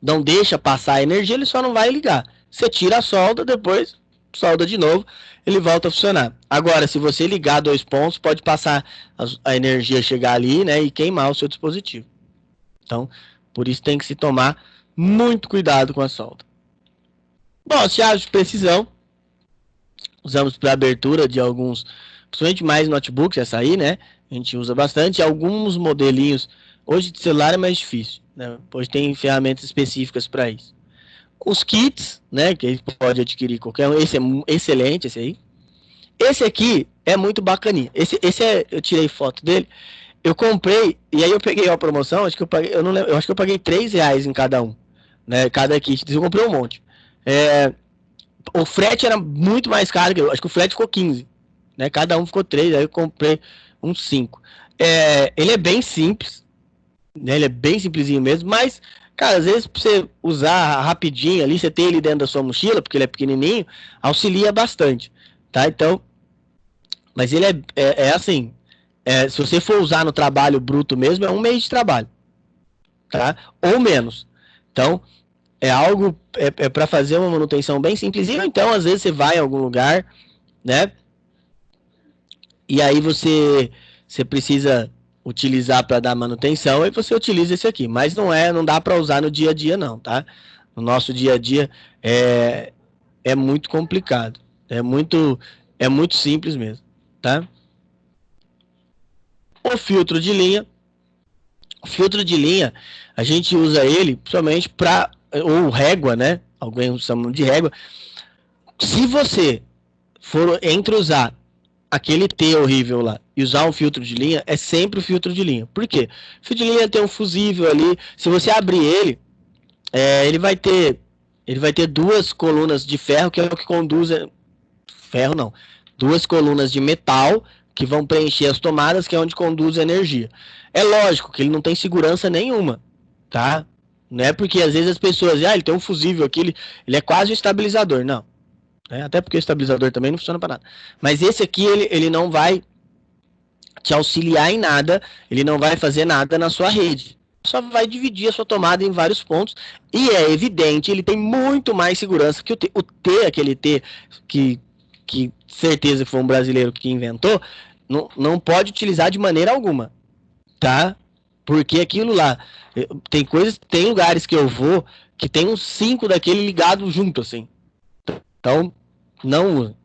não deixa passar a energia, ele só não vai ligar. Você tira a solda, depois solda de novo, ele volta a funcionar. Agora, se você ligar dois pontos, pode passar a energia chegar ali, né, e queimar o seu dispositivo. Então, por isso tem que se tomar muito cuidado com a solda. Bom, as chaves de precisão usamos para abertura de alguns, principalmente mais notebooks, essa aí, né? A gente usa bastante. Alguns modelinhos, hoje de celular é mais difícil, né? Hoje tem ferramentas específicas para isso. os kits, né, que pode adquirir qualquer um. Esse é excelente, esse aí. Esse aqui é muito bacaninha. Eu tirei foto dele. Eu comprei, e aí eu peguei a promoção, acho que eu paguei, eu não lembro, eu acho que eu paguei R$3 em cada um, né, cada kit. Eu comprei um monte. O frete era muito mais caro, acho que o frete ficou 15, né, cada um ficou 3, aí eu comprei uns 5. Ele é bem simples, né, ele é bem simplesinho mesmo, mas, cara, às vezes pra você usar rapidinho ali, você tem ele dentro da sua mochila, porque ele é pequenininho, auxilia bastante, tá? Então, mas ele é assim, se você for usar no trabalho bruto mesmo, é um mês de trabalho, tá? Ou menos. Então, é algo, para fazer uma manutenção bem simples. Então, às vezes você vai em algum lugar, né? E aí você precisa utilizar para dar manutenção, e você utiliza esse aqui. Mas não dá para usar no dia a dia, não, tá? No nosso dia a dia é muito complicado. É muito simples mesmo, tá? O filtro de linha. O filtro de linha, a gente usa ele somente para, ou régua, né? Alguém chama de régua. Se você for entre usar aquele T horrível lá e usar um filtro de linha, é sempre o filtro de linha. Por quê? O filtro de linha tem um fusível ali. Se você abrir ele, ele vai ter duas colunas de ferro, que é o que conduz... Ferro não. Duas colunas de metal que vão preencher as tomadas, que é onde conduz a energia. É lógico que ele não tem segurança nenhuma, tá? Não é porque às vezes as pessoas dizem, ele tem um fusível aqui, ele é quase um estabilizador. Não. Até porque o estabilizador também não funciona para nada. Mas esse aqui, ele não vai te auxiliar em nada, ele não vai fazer nada na sua rede. Só vai dividir a sua tomada em vários pontos, e é evidente, ele tem muito mais segurança que o T, aquele T que certeza que foi um brasileiro que inventou, não pode utilizar de maneira alguma, tá? Porque aquilo lá, tem lugares que eu vou que tem uns 5 daquele ligado junto, assim. Então, não usa.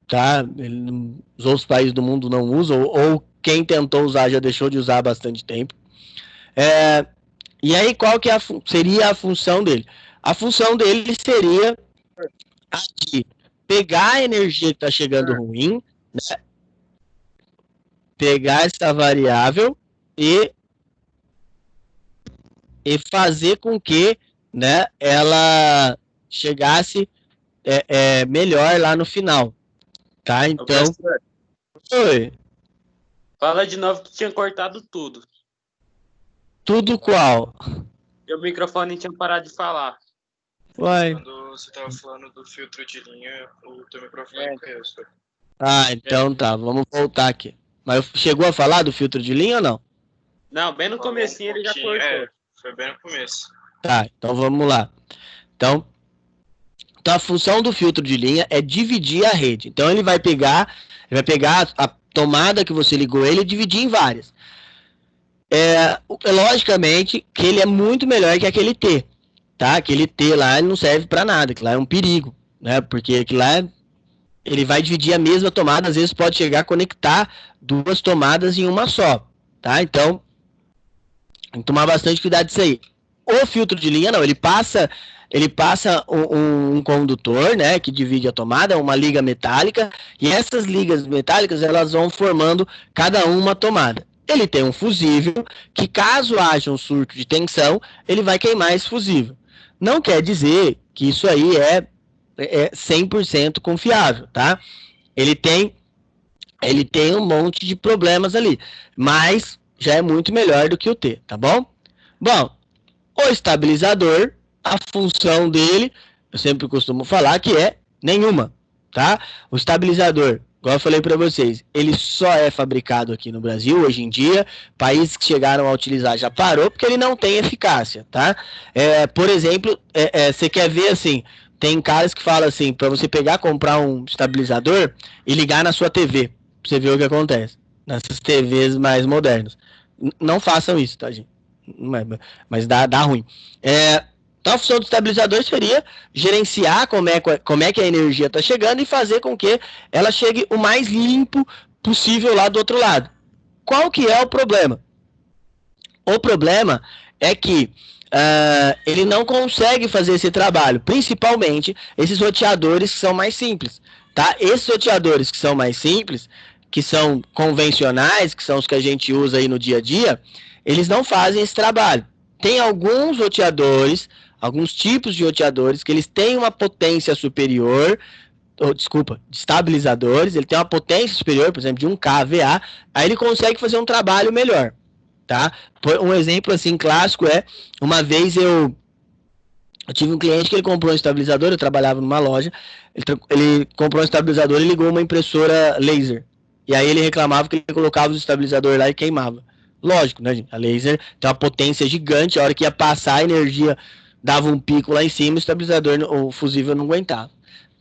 Tá? Os outros países do mundo não usam, ou quem tentou usar já deixou de usar há bastante tempo. E aí, qual que seria a função dele? A função dele seria a de pegar a energia que está chegando ruim, né? Pegar essa variável e fazer com que, né, ela chegasse melhor lá no final. Tá? Então. Oi. Fala de novo que tinha cortado tudo. Tudo qual? Meu microfone tinha parado de falar. Uai. Quando você tava falando do filtro de linha, o teu microfone caiu. Então tá, vamos voltar aqui. Mas chegou a falar do filtro de linha ou não? Não, bem no comecinho ele já cortou. Foi bem no começo. Tá, então vamos lá. Então a função do filtro de linha é dividir a rede. Então ele vai pegar a tomada que você ligou ele e dividir em várias. Logicamente que ele é muito melhor que aquele T, tá? Aquele T lá ele não serve para nada, que lá é um perigo, né? Porque aquilo lá ele vai dividir a mesma tomada, às vezes pode chegar a conectar duas tomadas em uma só, tá? Então tem que tomar bastante cuidado disso aí. O filtro de linha não, ele passa um condutor, né, que divide a tomada, uma liga metálica, e essas ligas metálicas elas vão formando cada uma tomada. Ele tem um fusível que, caso haja um surto de tensão, ele vai queimar esse fusível. Não quer dizer que isso aí é 100% confiável, tá? Ele tem um monte de problemas ali, mas já é muito melhor do que o T, tá bom? Bom, o estabilizador, a função dele, eu sempre costumo falar que é nenhuma, tá? O estabilizador, igual eu falei para vocês, ele só é fabricado aqui no Brasil hoje em dia. Países que chegaram a utilizar já parou porque ele não tem eficácia, tá? Por exemplo, você quer ver assim, tem caras que falam assim, para você pegar, comprar um estabilizador e ligar na sua TV, pra você ver o que acontece. Nessas TVs mais modernas. Não façam isso, tá, gente? Mas dá ruim. Então a função do estabilizador seria gerenciar como é que a energia está chegando e fazer com que ela chegue o mais limpo possível lá do outro lado. Qual que é o problema? O problema é que ele não consegue fazer esse trabalho, principalmente esses roteadores que são mais simples, tá? Esses roteadores que são mais simples, que são convencionais, que são os que a gente usa aí no dia a dia, eles não fazem esse trabalho. Tem alguns roteadores, alguns tipos de roteadores que eles têm uma potência superior, de estabilizadores, ele tem uma potência superior, por exemplo, de 1 kVA, aí ele consegue fazer um trabalho melhor, tá? Um exemplo assim clássico uma vez eu tive um cliente que ele comprou um estabilizador, eu trabalhava numa loja, ele comprou um estabilizador e ligou uma impressora laser, e aí ele reclamava que ele colocava o estabilizador lá e queimava. Lógico, né, gente? A laser tem uma potência gigante, a hora que ia passar a energia dava um pico lá em cima, o estabilizador, o fusível não aguentava,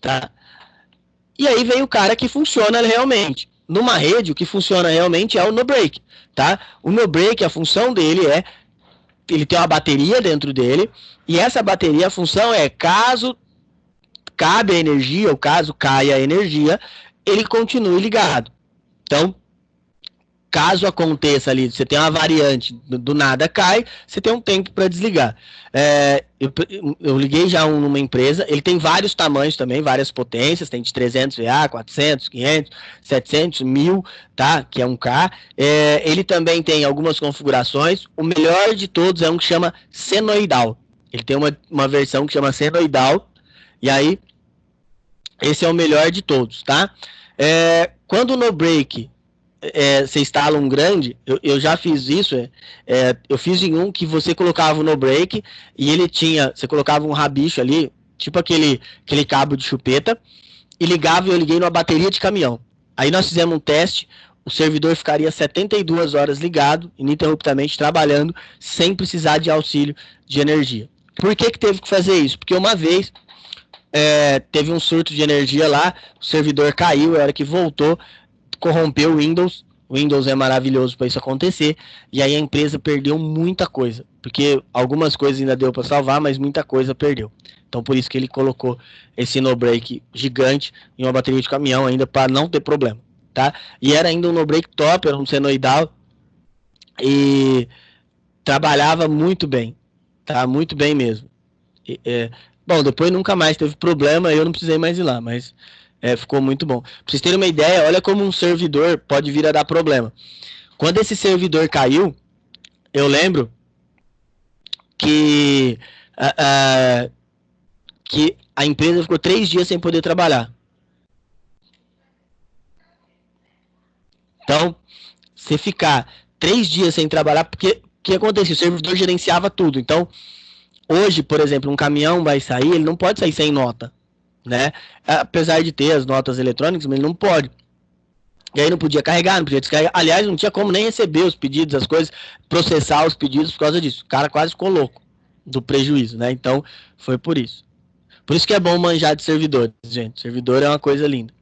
tá? E aí vem o cara que funciona realmente. Numa rede, o que funciona realmente é o no-break, tá? O no-break, a função dele ele tem uma bateria dentro dele, e essa bateria, a função caso cabe a energia, ou caso caia a energia, ele continue ligado. Então, caso aconteça ali, você tem uma variante, do nada cai, você tem um tempo para desligar. Eu liguei já numa empresa, ele tem vários tamanhos também, várias potências, tem de 300 VA, 400, 500, 700, 1000, tá? Que é 1K. Ele também tem algumas configurações, o melhor de todos é um que chama senoidal. Ele tem uma versão que chama senoidal, e aí, esse é o melhor de todos, tá? Quando no break você instala um grande, eu já fiz isso, eu fiz em um que você colocava no break e ele você colocava um rabicho ali, tipo aquele cabo de chupeta, e ligava, e eu liguei numa bateria de caminhão. Aí nós fizemos um teste, o servidor ficaria 72 horas ligado, ininterruptamente trabalhando, sem precisar de auxílio de energia. Por que teve que fazer isso? Porque uma vez teve um surto de energia lá, o servidor caiu, a hora que voltou, corrompeu o Windows. O Windows é maravilhoso para isso acontecer, e aí a empresa perdeu muita coisa, porque algumas coisas ainda deu para salvar, mas muita coisa perdeu. Então por isso que ele colocou esse no-break gigante em uma bateria de caminhão ainda, para não ter problema, tá? E era ainda um no-break top, era um senoidal, e trabalhava muito bem, tá? Muito bem mesmo. Bom, depois nunca mais teve problema, eu não precisei mais ir lá, mas ficou muito bom. Pra vocês terem uma ideia, olha como um servidor pode vir a dar problema. Quando esse servidor caiu, eu lembro que a empresa ficou 3 dias sem poder trabalhar. Então, você ficar 3 dias sem trabalhar, porque o que acontecia? O servidor gerenciava tudo. Então, hoje, por exemplo, um caminhão vai sair, ele não pode sair sem nota, né? Apesar de ter as notas eletrônicas, mas ele não pode. E aí não podia carregar, não podia descarregar. Aliás, não tinha como nem receber os pedidos, as coisas, processar os pedidos por causa disso. O cara quase ficou louco do prejuízo, né? Então, foi por isso. Por isso que é bom manjar de servidores, gente. Servidor é uma coisa linda.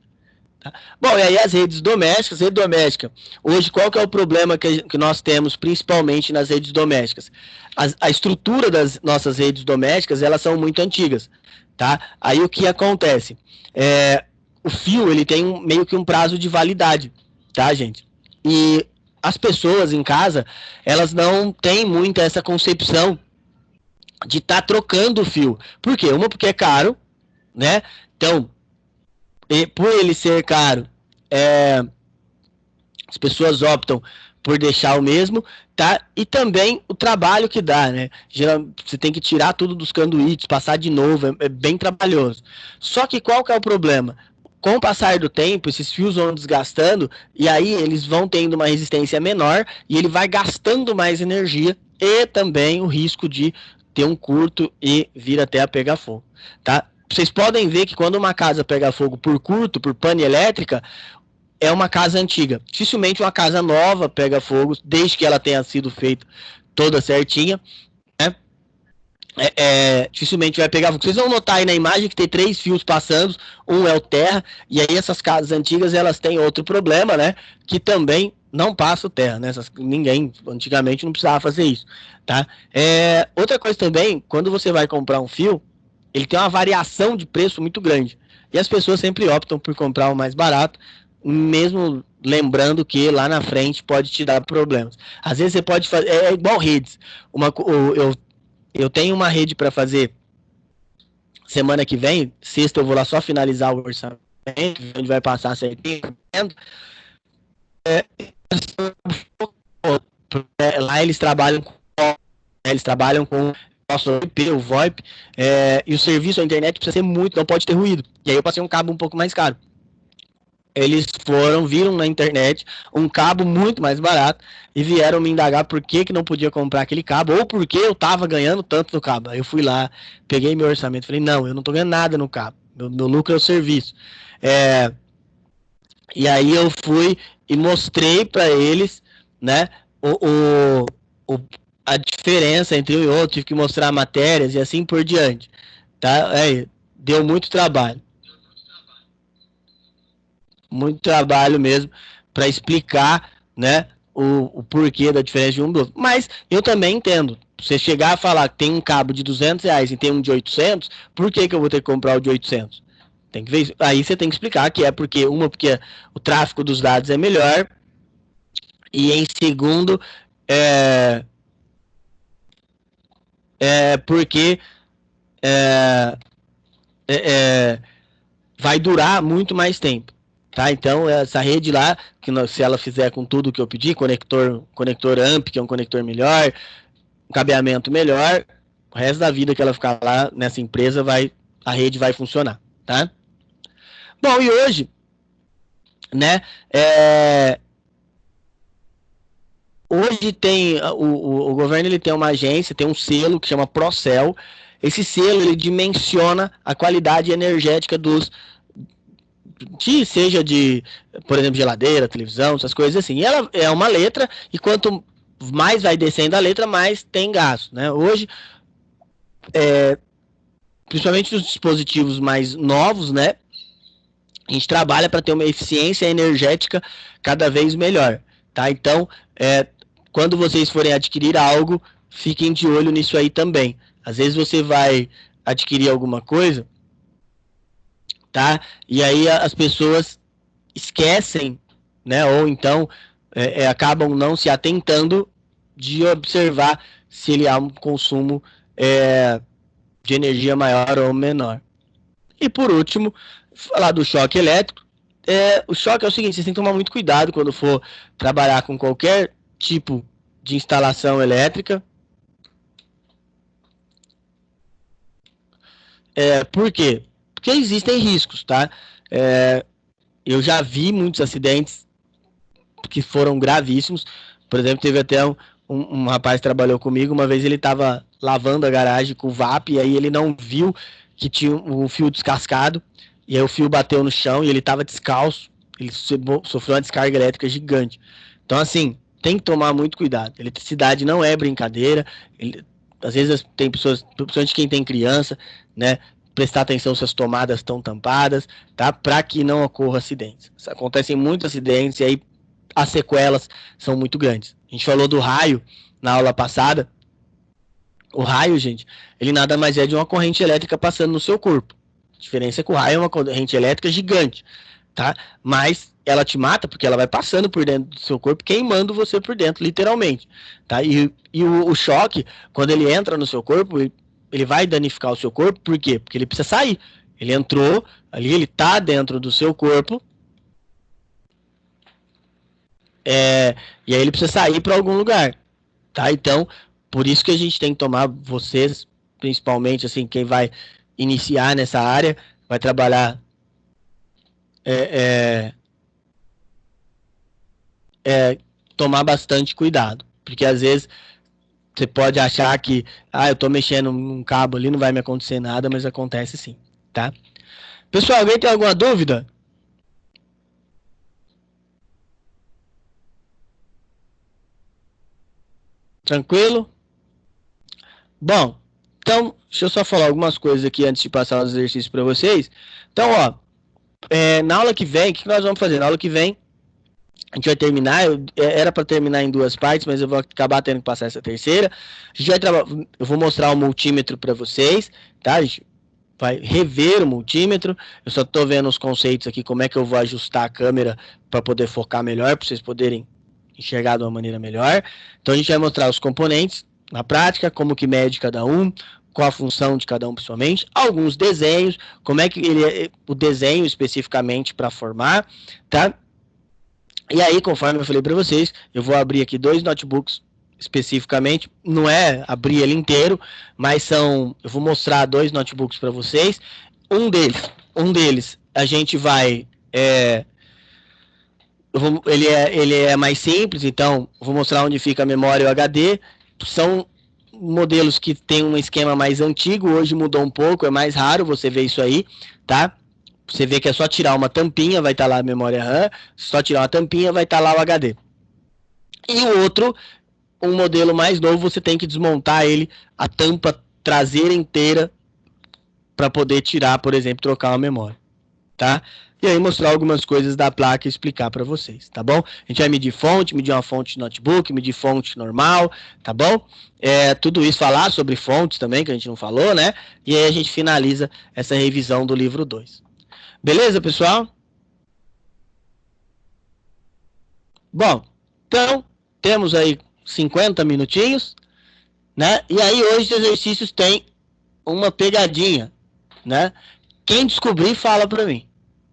Tá? Bom, e aí as redes domésticas. Rede doméstica. Hoje, qual que é o problema que nós temos, principalmente nas redes domésticas? A estrutura das nossas redes domésticas, elas são muito antigas, tá? Aí o que acontece? O fio, ele tem meio que um prazo de validade, tá, gente? E as pessoas em casa, elas não têm muito essa concepção de estar trocando o fio. Por quê? Porque é caro, né? Então, por ele ser caro, as pessoas optam por deixar o mesmo, tá? E também o trabalho que dá, né? Você tem que tirar tudo dos canduítes, passar de novo, é bem trabalhoso. Só que qual que é o problema? Com o passar do tempo, esses fios vão desgastando, e aí eles vão tendo uma resistência menor, e ele vai gastando mais energia, e também o risco de ter um curto e vir até a pegar fogo, tá? Vocês podem ver que quando uma casa pega fogo por curto, por pane elétrica, é uma casa antiga. Dificilmente uma casa nova pega fogo, desde que ela tenha sido feita toda certinha, né? dificilmente vai pegar. Vocês vão notar aí na imagem que tem 3 fios passando, um é o terra, e aí essas casas antigas elas têm outro problema, né? Que também não passa o terra, né? Ninguém antigamente não precisava fazer isso, tá? Outra coisa também, quando você vai comprar um fio, ele tem uma variação de preço muito grande. E as pessoas sempre optam por comprar o mais barato, mesmo lembrando que lá na frente pode te dar problemas. Às vezes você pode fazer. É igual redes. Eu tenho uma rede para fazer semana que vem. Sexta eu vou lá só finalizar o orçamento, onde vai passar certinho. Lá eles trabalham com o nosso IP, o VoIP, e o serviço, a internet precisa ser muito, não pode ter ruído. E aí eu passei um cabo um pouco mais caro. Eles viram na internet um cabo muito mais barato e vieram me indagar por que não podia comprar aquele cabo ou por que eu tava ganhando tanto no cabo. Aí eu fui lá, peguei meu orçamento, falei, não, eu não tô ganhando nada no cabo, meu lucro é o serviço. E aí eu fui e mostrei para eles, né, a diferença entre um e outro, tive que mostrar matérias e assim por diante, tá? Deu muito trabalho mesmo para explicar, né, o porquê da diferença de um do outro. Mas eu também entendo. Você chegar a falar que tem um cabo de R$ 200 e tem um de 800, por que eu vou ter que comprar o de 800? Tem que ver. Aí você tem que explicar que é porque o tráfego dos dados é melhor e em segundo porque vai durar muito mais tempo. Tá? Então, essa rede lá, se ela fizer com tudo que eu pedi, conector AMP, que é um conector melhor, um cabeamento melhor, o resto da vida que ela ficar lá nessa empresa, a rede vai funcionar. Tá? Bom, e hoje, né, hoje tem, o governo ele tem uma agência, tem um selo que chama Procel. Esse selo, ele dimensiona a qualidade energética seja de, por exemplo, geladeira, televisão, essas coisas assim. E ela é uma letra, e quanto mais vai descendo a letra, mais tem gasto, né? Hoje, principalmente nos dispositivos mais novos, né? A gente trabalha para ter uma eficiência energética cada vez melhor, tá? Então, quando vocês forem adquirir algo, fiquem de olho nisso aí também. Às vezes você vai adquirir alguma coisa, tá? E aí as pessoas esquecem, né? Ou então acabam não se atentando de observar se ele há um consumo de energia maior ou menor. E por último, falar do choque elétrico. O choque é o seguinte, vocês têm que tomar muito cuidado quando for trabalhar com qualquer tipo de instalação elétrica. Por quê? Porque existem riscos, tá? Eu já vi muitos acidentes que foram gravíssimos. Por exemplo, teve até um rapaz que trabalhou comigo, uma vez ele estava lavando a garagem com o VAP, e aí ele não viu que tinha um fio descascado, e aí o fio bateu no chão e ele estava descalço, ele sofreu uma descarga elétrica gigante. Então, assim, tem que tomar muito cuidado. Eletricidade não é brincadeira. Às vezes tem pessoas, principalmente quem tem criança, né? Prestar atenção se as tomadas estão tampadas, tá? Para que não ocorra acidentes. Acontecem muitos acidentes e aí as sequelas são muito grandes. A gente falou do raio na aula passada. O raio, gente, ele nada mais é de uma corrente elétrica passando no seu corpo. A diferença é que o raio é uma corrente elétrica gigante, tá? Mas ela te mata porque ela vai passando por dentro do seu corpo, queimando você por dentro, literalmente, tá? E o choque, quando ele entra no seu corpo, ele vai danificar o seu corpo, por quê? Porque ele precisa sair. Ele entrou ali, ele tá dentro do seu corpo, e aí ele precisa sair para algum lugar, tá? Então, por isso que a gente tem que tomar, vocês, principalmente, assim, quem vai iniciar nessa área, vai trabalhar tomar bastante cuidado, porque às vezes você pode achar que, eu tô mexendo num cabo ali, não vai me acontecer nada, mas acontece sim, tá? Pessoal, alguém tem alguma dúvida? Tranquilo? Bom, Então, deixa eu só falar algumas coisas aqui antes de passar os exercícios para vocês. Então, ó, na aula que vem, o que nós vamos fazer? Na aula que vem, a gente vai terminar, era para terminar em 2 partes, mas eu vou acabar tendo que passar essa terceira. A gente eu vou mostrar o multímetro para vocês, tá? A gente vai rever o multímetro. Eu só estou vendo os conceitos aqui, como é que eu vou ajustar a câmera para poder focar melhor, para vocês poderem enxergar de uma maneira melhor. Então a gente vai mostrar os componentes na prática, como que mede cada um, qual a função de cada um pessoalmente, alguns desenhos, como é que o desenho especificamente para formar, tá? E aí, conforme eu falei para vocês, eu vou abrir aqui 2 notebooks especificamente, não é abrir ele inteiro, mas eu vou mostrar 2 notebooks para vocês. Um deles a gente vai, ele é mais simples, então eu vou mostrar onde fica a memória e o HD. São modelos que tem um esquema mais antigo, hoje mudou um pouco, é mais raro você ver isso aí, tá? Você vê que é só tirar uma tampinha, vai estar lá a memória RAM, só tirar uma tampinha, vai estar lá o HD. E o outro, um modelo mais novo, você tem que desmontar ele, a tampa traseira inteira, para poder tirar, por exemplo, trocar uma memória, tá? E aí mostrar algumas coisas da placa e explicar para vocês, tá bom? A gente vai medir fonte, medir uma fonte de notebook, medir fonte normal, tá bom? Tudo isso, falar sobre fontes também, que a gente não falou, né? E aí a gente finaliza essa revisão do livro 2. Beleza, pessoal? Bom, então, temos aí 50 minutinhos, né? E aí hoje os exercícios têm uma pegadinha, né? Quem descobrir, fala para mim.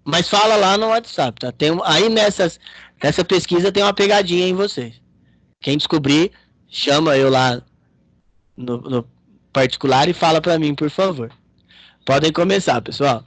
Mas fala lá no WhatsApp, tá? Aí nessa pesquisa tem uma pegadinha em vocês. Quem descobrir, chama eu lá no particular e fala para mim, por favor. Podem começar, pessoal.